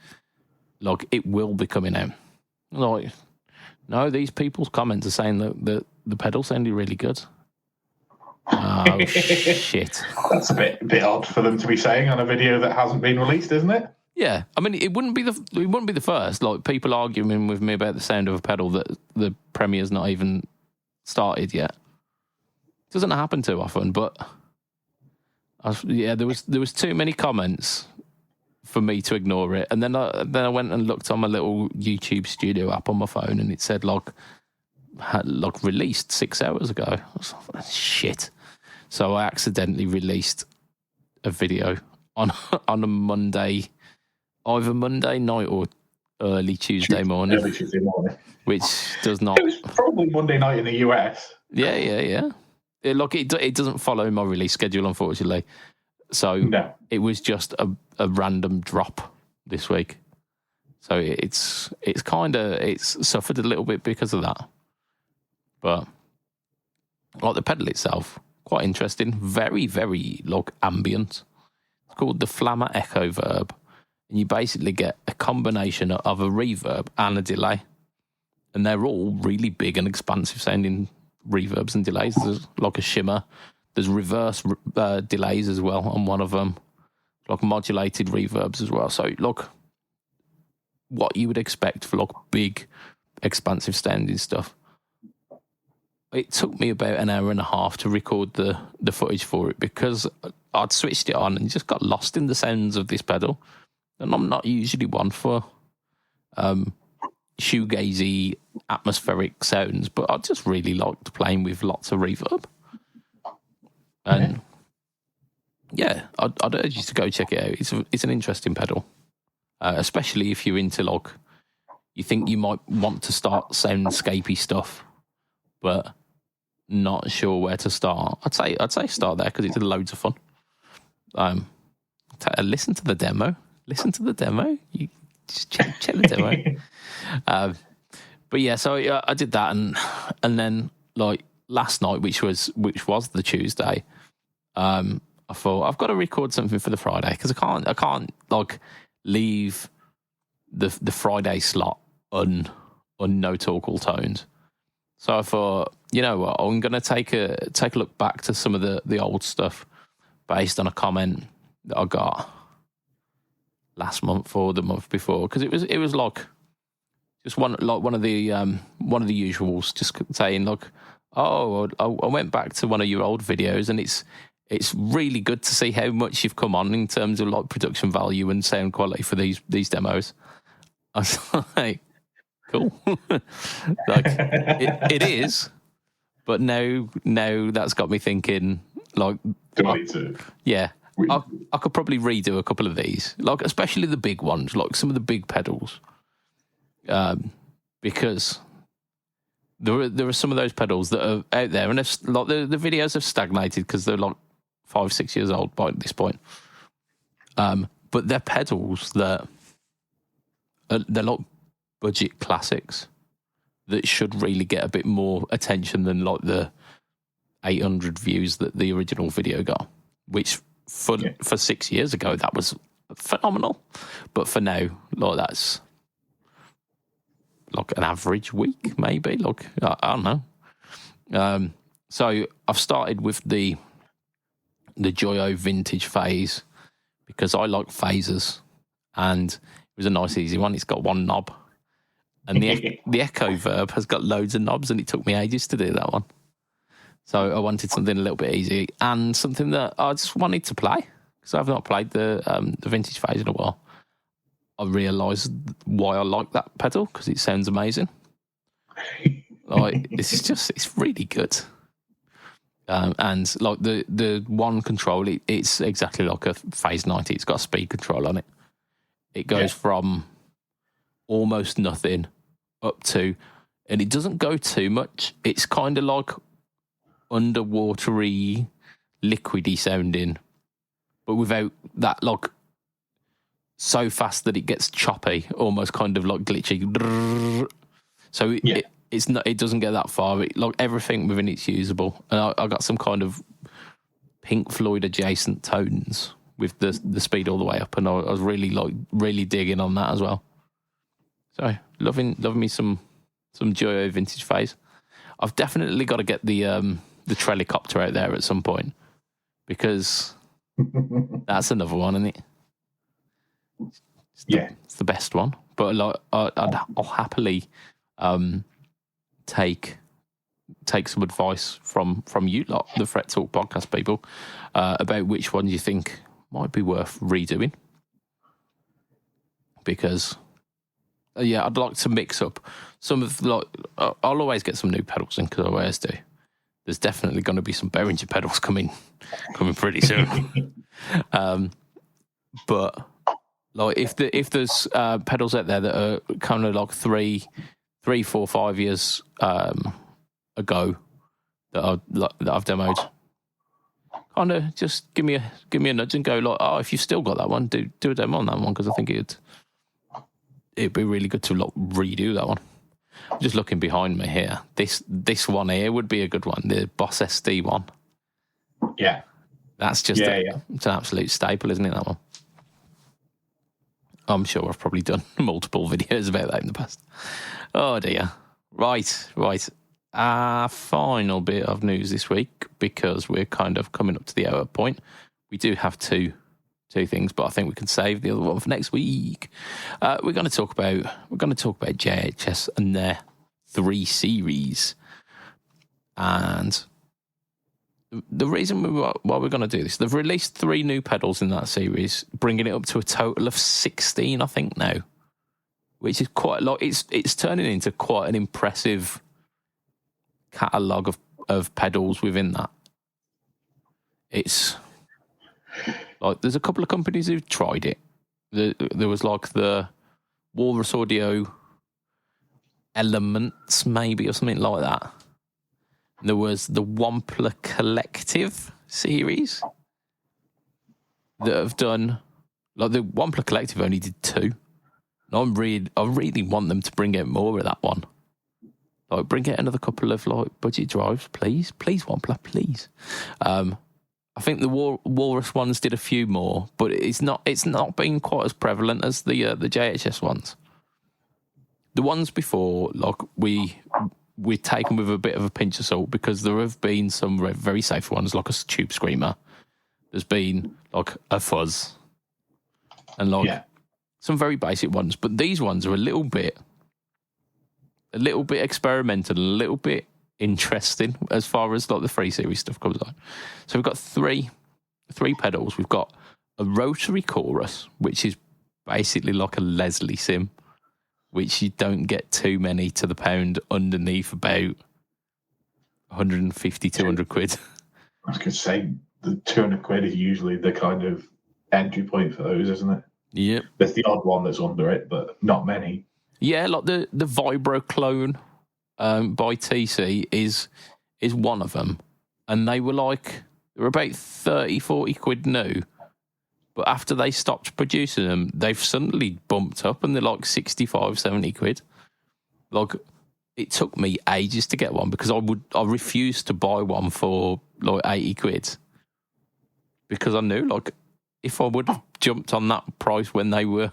it will be coming out. No, these people's comments are saying that the pedal sounded really good. Oh shit! That's a bit odd for them to be saying on a video that hasn't been released, isn't it? Yeah, I mean, it wouldn't be the first. People arguing with me about the sound of a pedal that the premiere's not even started yet. It doesn't happen too often, but there was too many comments for me to ignore it. And then I went and looked on my little YouTube Studio app on my phone, and it said released 6 hours ago. I was like, shit. So I accidentally released a video on a Monday, either Monday night or early Tuesday morning. Early Tuesday morning. Which does not... It was probably Monday night in the US. Yeah. It doesn't follow my release schedule, unfortunately. So no. It was just a random drop this week. So it's suffered a little bit because of that. But the pedal itself, quite interesting. Very, very ambient. It's called the Flammer Echo Verb. And you basically get a combination of a reverb and a delay. And they're all really big and expansive sounding reverbs and delays. There's a shimmer. There's reverse delays as well on one of them. Modulated reverbs as well. So what you would expect for big, expansive sounding stuff. It took me about an hour and a half to record the footage for it because I'd switched it on and just got lost in the sounds of this pedal. And I'm not usually one for shoegazy, atmospheric sounds, but I just really liked playing with lots of reverb. And I'd urge you to go check it out. It's an interesting pedal, especially if you're into you think you might want to start soundscapey stuff, but not sure where to start. I'd say start there because it's loads of fun. Listen to the demo. You just check the demo. But yeah, so I did that, and then last night, which was the Tuesday, I thought I've got to record something for the Friday because I can't leave the Friday slot on no talk all tones. So I thought, you know what, I'm going to take a look back to some of the old stuff based on a comment that I got last month or the month before, because it was just one of the usuals, just saying oh, I went back to one of your old videos, and it's really good to see how much you've come on in terms of like production value and sound quality for these demos. I was like, cool. Like it is, but now that's got me thinking. Like, yeah, I could probably redo a couple of these, like especially the big ones, like some of the big pedals, because there are some of those pedals that are out there, and like the videos have stagnated because they're like 5-6 years old by this point. But they're pedals that they're like budget classics that should really get a bit more attention than like the 800 views that the original video got, which for 6 years ago that was phenomenal, but for now, like that's like an average week, maybe. Like I don't know. So I've started with the Joyo vintage phase because I like phasers, and it was a nice easy one. It's got one knob, and the Echo Verb has got loads of knobs, and it took me ages to do that one. So I wanted something a little bit easy and something that I just wanted to play because I've not played the vintage phase in a while. I realised why I like that pedal because it sounds amazing. Like it's really good. And like the one control, it's exactly like a Phase 90. It's got a speed control on it. It goes from almost nothing up to, and it doesn't go too much. It's kind of like underwatery, liquidy sounding, but without that like so fast that it gets choppy, almost kind of like glitchy. So it's not. It doesn't get that far. Like everything within it's usable, and I got some kind of Pink Floyd adjacent tones with the speed all the way up, and I was really digging on that as well. So loving me some Joyo vintage phase. I've definitely got to get the Trelicopter out there at some point because that's another one, isn't it? It's the best one. But like, I'll happily take some advice from you lot, the Fret Talk podcast people, about which ones you think might be worth redoing. Because I'd like to mix up some of I'll always get some new pedals in because I always do. There's definitely going to be some Behringer pedals coming pretty soon. But like if there's pedals out there that are kind of like 3, 4, 5 years ago that I've demoed, kind of just give me a nudge and go like, oh, if you've still got that one, do a demo on that one because I think it'd be really good to like redo that one. Just looking behind me here, this one here would be a good one, the Boss SD one. Yeah. That's just it's an absolute staple, isn't it, that one? I'm sure I've probably done multiple videos about that in the past. Oh dear. Right. Our final bit of news this week, because we're kind of coming up to the hour point. We do have two things, but I think we can save the other one for next week. We're going to talk about JHS and their 3 series, and the reason why we're going to do this, they've released 3 new pedals in that series, bringing it up to a total of 16, I think now, which is quite a lot. It's turning into quite an impressive catalogue of pedals within that. It's like there's a couple of companies who've tried it. There was like the Walrus Audio Elements, maybe, or something like that. There was the Wampler Collective series that have done, like the Wampler Collective only did 2. And I really want them to bring out more of that one. Like bring out another couple of like budget drives, please, Wampler, please. I think the Walrus ones did a few more, but it's not been quite as prevalent as the JHS ones. The ones before, like we take them with a bit of a pinch of salt because there have been some very safe ones, like a Tube Screamer. There's been like a Fuzz, and like some very basic ones. But these ones are a little bit experimental, a little bit interesting as far as like the 3 Series stuff comes on. So we've got three pedals. We've got a rotary chorus, which is basically like a Leslie sim, which you don't get too many to the pound underneath about 150, 200 quid. I was going to say, the 200 quid is usually the kind of entry point for those, isn't it? Yep. There's the odd one that's under it, but not many. Yeah, like the Vibro clone by TC is one of them. And they were about 30, 40 quid new. But after they stopped producing them, they've suddenly bumped up and they're like 65, 70 quid. Like, it took me ages to get one because I refused to buy one for like 80 quid. Because I knew, like, if I would have jumped on that price when they were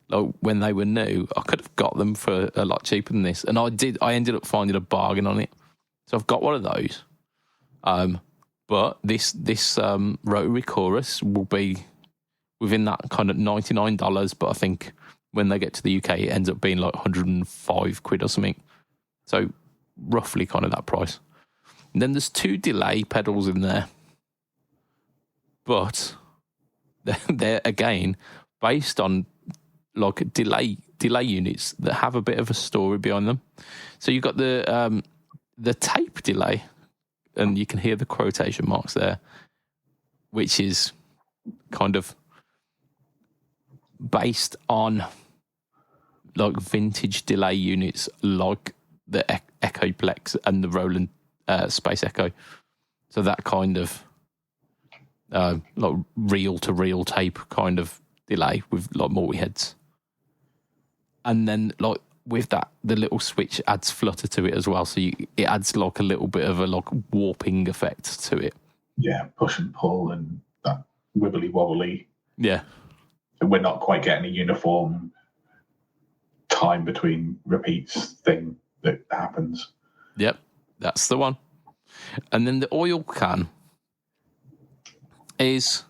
new, I could have got them for a lot cheaper than this. And I ended up finding a bargain on it. So I've got one of those. But this rotary chorus will be within that kind of $99, but I think when they get to the UK, it ends up being like 105 quid or something. So roughly kind of that price. And then there's 2 delay pedals in there. But they're again based on like delay units that have a bit of a story behind them. So you've got the tape delay, and you can hear the quotation marks there, which is kind of based on like vintage delay units like the Echoplex and the Roland Space Echo. So that kind of like reel-to-reel tape kind of delay with like multi-heads. And then like with that, the little switch adds flutter to it as well. So it adds like a little bit of a like warping effect to it. Yeah, push and pull and that wibbly wobbly. Yeah. So we're not quite getting a uniform time between repeats thing that happens. Yep, that's the one. And then the oil can is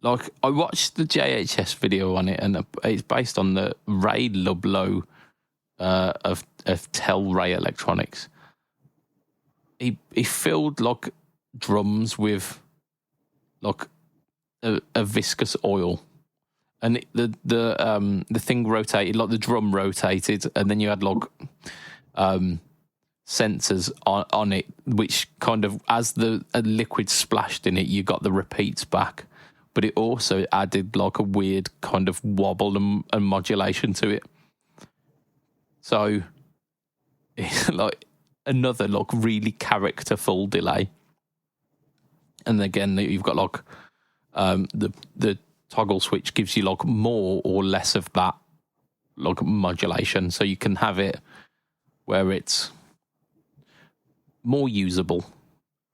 like, I watched the JHS video on it, and it's based on the Ray Lublow of Telray Electronics. He filled like drums with like a viscous oil, and the thing rotated, like the drum rotated, and then you had like sensors on it, which kind of, as the liquid splashed in it, you got the repeats back. But it also added like a weird kind of wobble and modulation to it. So, like another like really characterful delay. And again, you've got like the toggle switch gives you like more or less of that like modulation. So you can have it where it's more usable,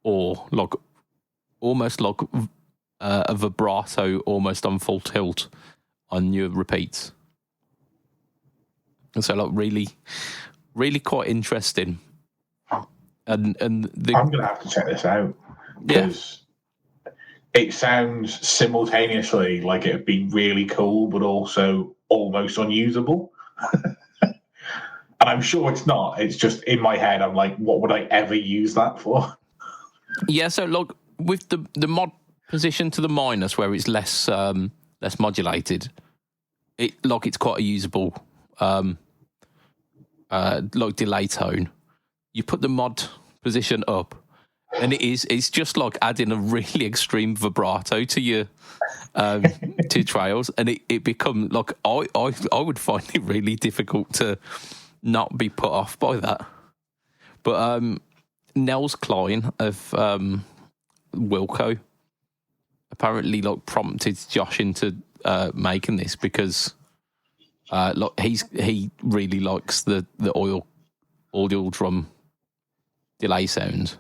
or like almost like a vibrato almost on full tilt on your repeats. And so like really, really quite interesting. And I'm going to have to check this out, because it sounds simultaneously like it'd be really cool, but also almost unusable. And I'm sure it's not. It's just in my head, I'm like, what would I ever use that for? Yeah, so like with the mod position to the minus, where it's less modulated, it's quite a usable like delay tone. You put the mod position up, and it's just like adding a really extreme vibrato to your to trails, and it becomes like I would find it really difficult to not be put off by that. But Nels Klein of Wilco apparently like prompted Josh into making this, because like he really likes the oil drum delay sound.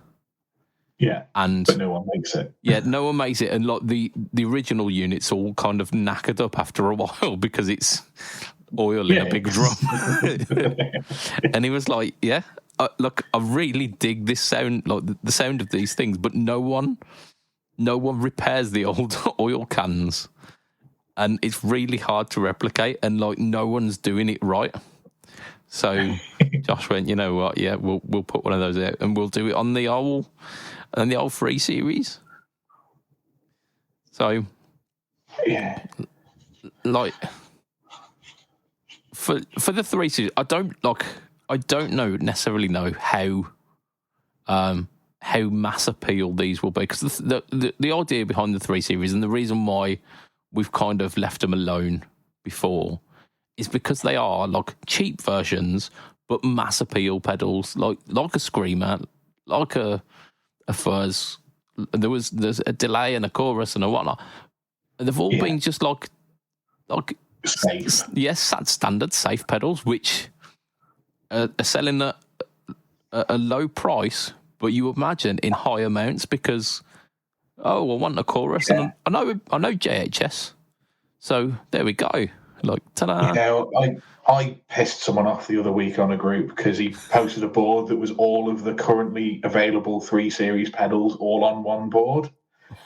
Yeah, and but no one makes it. Yeah, no one makes it, and like the original units all kind of knackered up after a while because it's oil in a big drum. And he was like, "Yeah, look, I really dig this sound, like the sound of these things, but no one repairs the old oil cans, and it's really hard to replicate, and like no one's doing it right." So Josh went, you know what? Yeah, we'll put one of those out, and we'll do it on the old 3 Series. So yeah, like for the 3 Series, I don't necessarily know how mass appeal these will be, because the idea behind the 3 Series and the reason why we've kind of left them alone before is because they are like cheap versions but mass appeal pedals, like a Screamer, like a Fuzz. There's a delay and a chorus and a whatnot, and they've all been just like safe. Yes, standard safe pedals which are selling at a low price, but you imagine in high amounts because I want a chorus, and I know JHS, so there we go. Like, ta-da! I pissed someone off the other week on a group because he posted a board that was all of the currently available 3 Series pedals all on one board,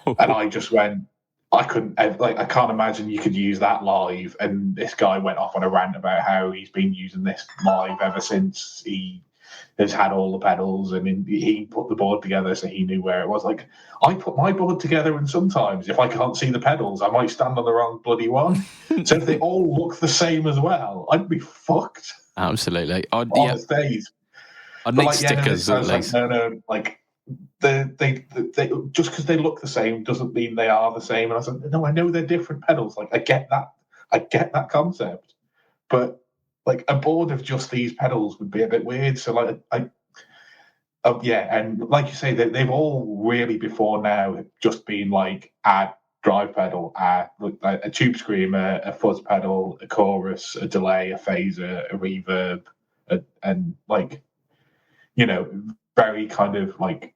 and I just went, I can't imagine you could use that live. And this guy went off on a rant about how he's been using this live ever since he has had all the pedals, and he put the board together so he knew where it was. Like, I put my board together, and sometimes if I can't see the pedals, I might stand on the wrong bloody one. So if they all look the same as well, I'd be fucked. Absolutely. I'd need stickers at least. No, like they just because they look the same doesn't mean they are the same. And I was like, no, I know they're different pedals. Like, I get that concept, but like a board of just these pedals would be a bit weird. So like, and like you say, they've all really before now just been like a drive pedal, a tube screamer, a fuzz pedal, a chorus, a delay, a phaser, a reverb, and like, you know, very kind of like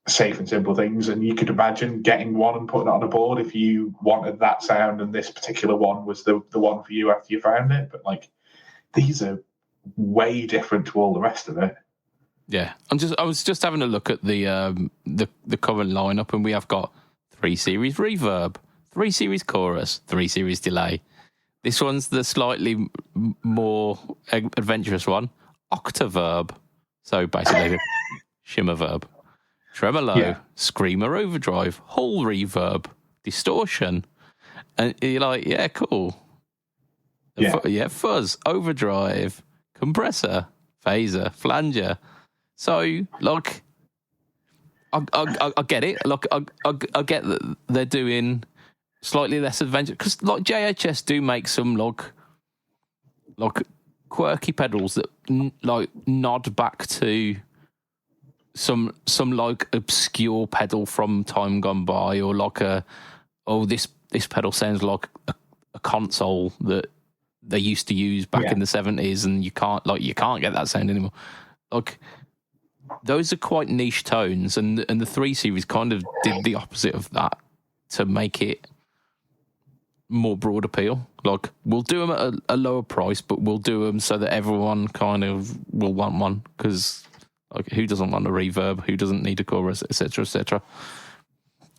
safe and simple things. And you could imagine getting one and putting it on a board if you wanted that sound, and this particular one was the one for you after you found it. But like, these are way different to all the rest of it. Yeah, I was just having a look at the current lineup, and we have got 3 Series reverb, 3 Series chorus, 3 Series delay. This one's the slightly more adventurous one, octaverb. So basically, shimmer verb, tremolo, screamer overdrive, whole reverb, distortion, and you're like, yeah, cool. Fuzz, overdrive, compressor, phaser, flanger. So, like, I get it. Like, I get that they're doing slightly less adventure, because like JHS do make some like quirky pedals that like nod back to some like obscure pedal from time gone by, or like this pedal sounds like a console that they used to use back in the 70s, and you can't get that sound anymore. Like, those are quite niche tones, and the 3 Series kind of did the opposite of that to make it more broad appeal. Like, we'll do them at a lower price, but we'll do them so that everyone kind of will want one, because like, who doesn't want a reverb? Who doesn't need a chorus, etc., etc.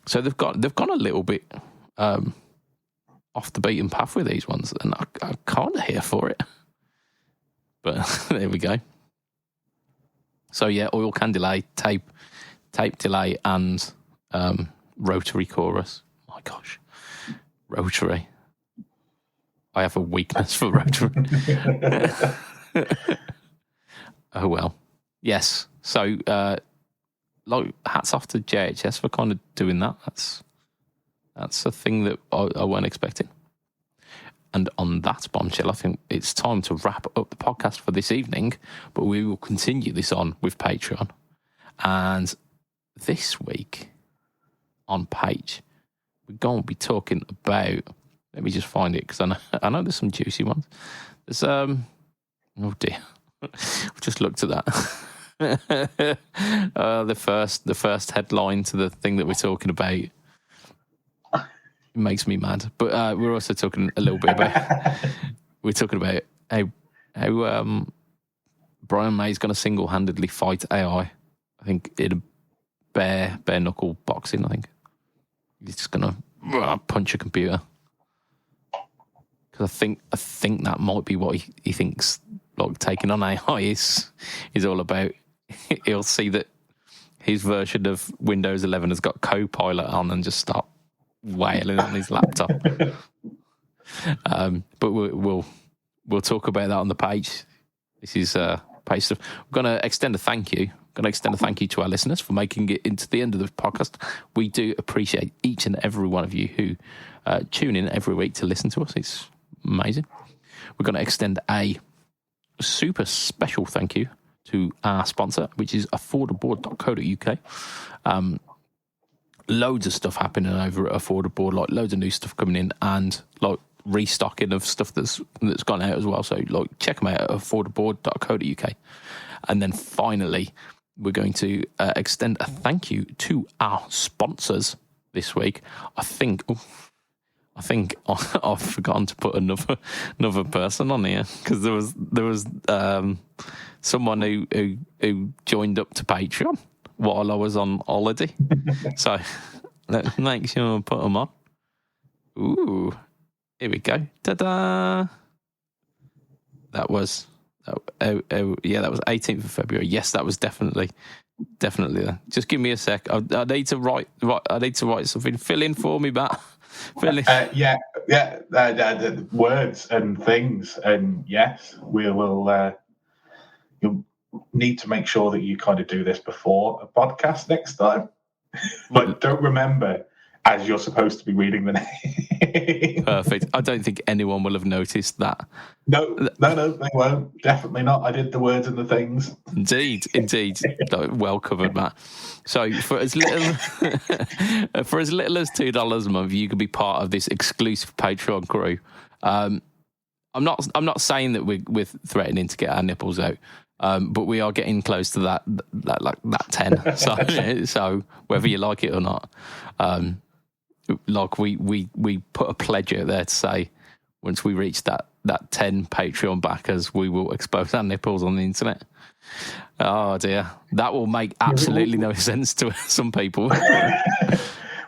So they've gone a little bit off the beaten path with these ones, and I'm kind of here for it. But there we go. So yeah, oil can delay, tape delay, and rotary chorus. My gosh, rotary. I have a weakness for rotary. Oh well. Yes. So like, hats off to JHS for kind of doing that. That's a thing that I weren't expecting. And on that bombshell, I think it's time to wrap up the podcast for this evening, but we will continue this on with Patreon. And this week on Page, we're going to be talking about, let me just find it, because I know there's some juicy ones. There's, oh dear, I've just looked at that. The first headline to the thing that we're talking about. It makes me mad. But we're also talking a little bit about, we're talking about how Brian May's going to single-handedly fight AI. I think in bare knuckle boxing. I think he's just going to punch a computer. Because I think that might be what he thinks like taking on AI is all about. He'll see that his version of Windows 11 has got Copilot on and just start wailing on his laptop. But we'll talk about that on the page. This is page stuff. We're going to extend a thank you. To our listeners for making it into the end of the podcast. We do appreciate each and every one of you who tune in every week to listen to us. It's amazing. We're going to extend a super special thank you to our sponsor, which is affordabboard.co.uk. Loads of stuff happening over at Affordable, like loads of new stuff coming in and like restocking of stuff that's gone out as well. So like check them out at affordabboard.co.uk. And then finally, we're going to extend a thank you to our sponsors this week. I think I've forgotten to put another person on here because there was someone who joined up to Patreon while I was on holiday. So let's make sure I put them on. Ooh, here we go. Ta-da! That was 18th of February. Yes, that was definitely there. Just give me a sec. I need to write something. Fill in for me, Matt. Fill in. The words and things, and yes, we will. You'll need to make sure that you kind of do this before a podcast next time. But don't remember as you're supposed to be reading the name. Perfect. I don't think anyone will have noticed that. No, they won't. Definitely not. I did the words and the things. Indeed. Well covered, Matt. So for as little as $2 a month, you can be part of this exclusive Patreon crew. I'm not saying that we're threatening to get our nipples out, but we are getting close to that 10. So whether you like it or not, like we put a pledge out there to say once we reach that 10 Patreon backers, we will expose our nipples on the internet. Oh dear, that will make absolutely no sense to some people.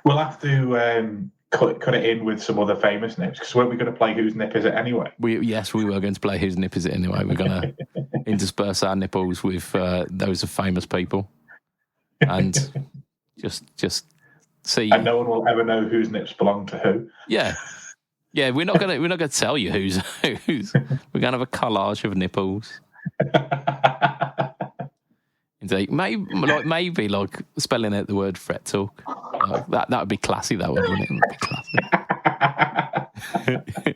We'll have to cut it in with some other famous nips, because weren't we going to play Whose Nip Is It Anyway? We were going to play Whose Nip Is It Anyway. We're going to intersperse our nipples with those of famous people, and just see. And no one will ever know whose nips belong to who. Yeah, we're not gonna tell you who's. We're gonna have a collage of nipples. Indeed, maybe like spelling out the word fret talk. That would be classy. That would, wouldn't it? It would be classy.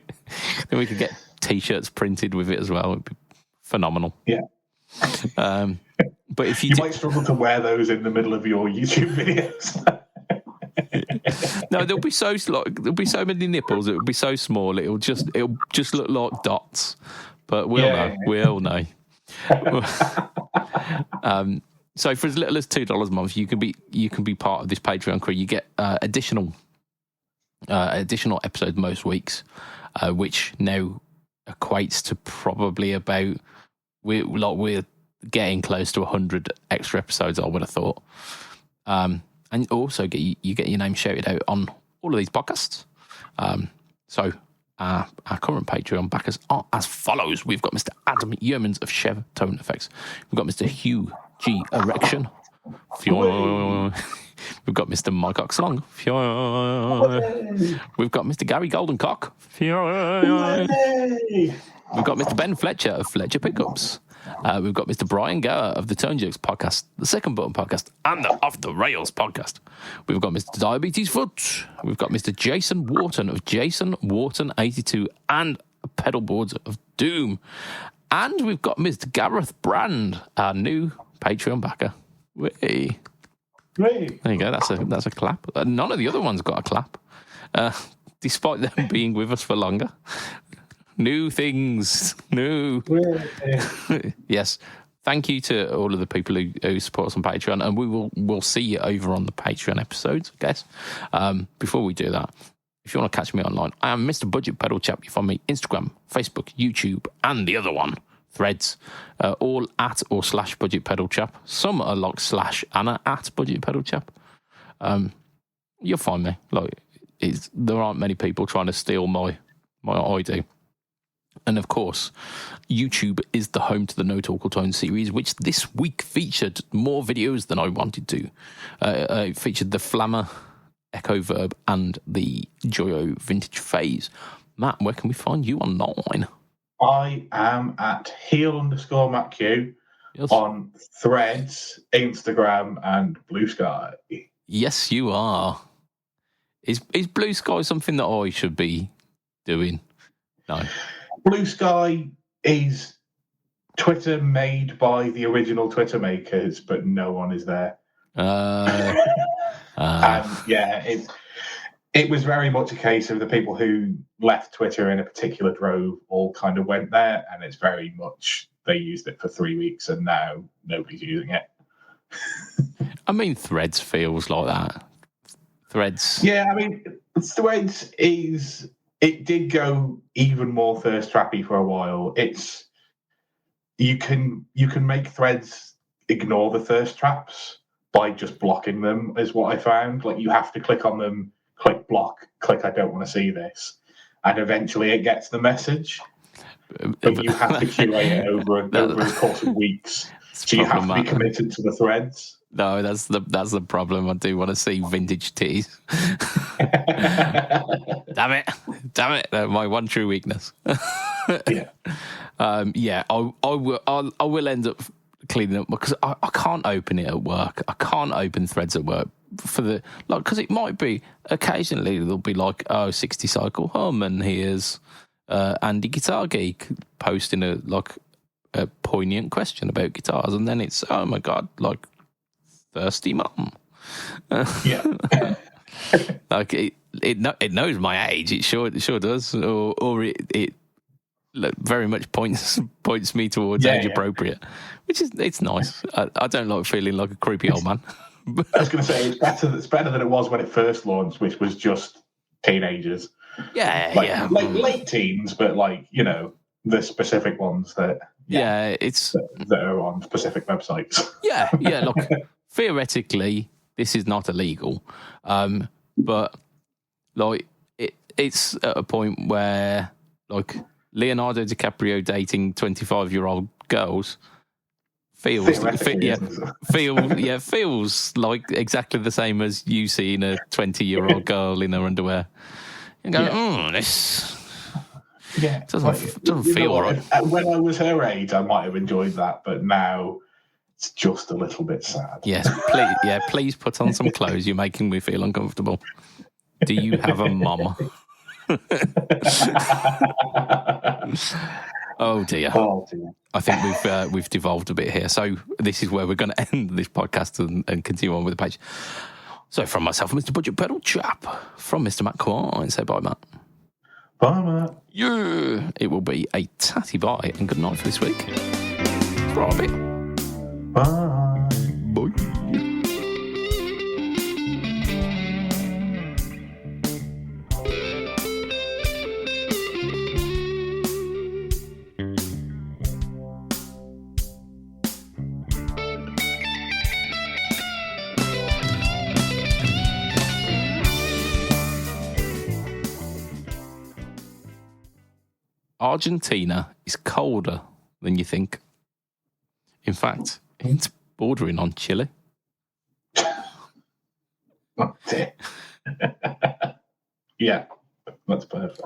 Then we could get T-shirts printed with it as well. It'd be phenomenal. Yeah. But if you might struggle to wear those in the middle of your YouTube videos. No, there'll be so many nipples. It will be so small. It'll just look like dots. But we'll know. So for as little as $2 a month, you can be part of this Patreon crew. You get additional episodes most weeks, which now equates to probably about we're getting close to 100 extra episodes, I would have thought. And also you get your name shouted out on all of these podcasts. So our current Patreon backers are as follows. We've got Mr. Adam Yeomans of Chev Tone Effects. We've got Mr. Hugh G. Erection. We've got Mr. Mike Oxlong. We've got Mr. Gary Goldencock. We've got Mr. Ben Fletcher of Fletcher Pickups. We've got Mr. Brian Gower of the Tone Jokes podcast, the Second Button podcast, and the Off the Rails podcast. We've got Mr. Diabetes Foot. We've got Mr. Jason Wharton of Jason Wharton 82 and Pedalboards of Doom. And we've got Mr. Gareth Brand, our new Patreon backer. Whee. There you go. That's a clap. None of the other ones got a clap, despite them being with us for longer. New things. New. Yes. Thank you to all of the people who support us on Patreon, and we'll see you over on the Patreon episodes, I guess. Before we do that, if you want to catch me online, I am Mr. Budget Pedal Chap. You find me Instagram, Facebook, YouTube, and the other one, Threads, all at or / Budget Pedal Chap. Some are like / and at Budget Pedal Chap. You'll find me. There aren't many people trying to steal my ID. And of course, YouTube is the home to the No Talk or Tone series, which this week featured more videos than I wanted to. It featured the Flammer Echo Verb and the Joyo Vintage Phase. Matt, where can we find you online? I am at heel_MattQ on Threads, Instagram, and Blue Sky. Yes, you are. Is Blue Sky something that I should be doing? No. Blue Sky is Twitter made by the original Twitter makers, but no one is there. And yeah, it was very much a case of the people who left Twitter in a particular drove all kind of went there, and it's very much they used it for 3 weeks and now nobody's using it. I mean, Threads feels like that. Threads. Yeah, I mean, Threads it did go even more thirst trappy for a while. It's you can make Threads ignore the thirst traps by just blocking them, is what I found. Like, you have to click on them, click block, click I don't want to see this, and eventually it gets the message. But you have to curate it over the course of weeks. So you have to be committed to the threads. No, that's the problem. I do want to see vintage teas. Damn it! My one true weakness. Yeah. I will end up cleaning up because I can't open it at work. I can't open Threads at work because it might be occasionally there'll be like 60 cycle hum, and here's Andy Guitar Geek posting a poignant question about guitars, and then it's, oh my god, like thirsty mum. Yeah. Like it knows my age. It sure does, or it very much points me towards age appropriate, which is it's nice. I don't like feeling like a creepy old man. I was going to say it's better than it was when it first launched, which was just teenagers. Yeah, late teens, but the specific ones that are on specific websites. Yeah. Look, theoretically, this is not illegal, but like it's at a point where like Leonardo DiCaprio dating 25-year-old girls feels like exactly the same as you seeing a 20-year-old girl in her underwear. And go, this doesn't feel right. When I was her age, I might have enjoyed that, but now it's just a little bit sad. Yes, please put on some clothes. You're making me feel uncomfortable. Do you have a mum? Oh dear. I think we've devolved a bit here. So this is where we're going to end this podcast and continue on with the page. So from myself, Mr. BudgetPedalChap, from Mr. Matt Quine, say bye, Matt. Bye, Matt. Yeah. It will be a tatty bye and good night for this week. Right. Bye. Bye. Argentina is colder than you think. In fact, it's bordering on Chile. Yeah, that's perfect.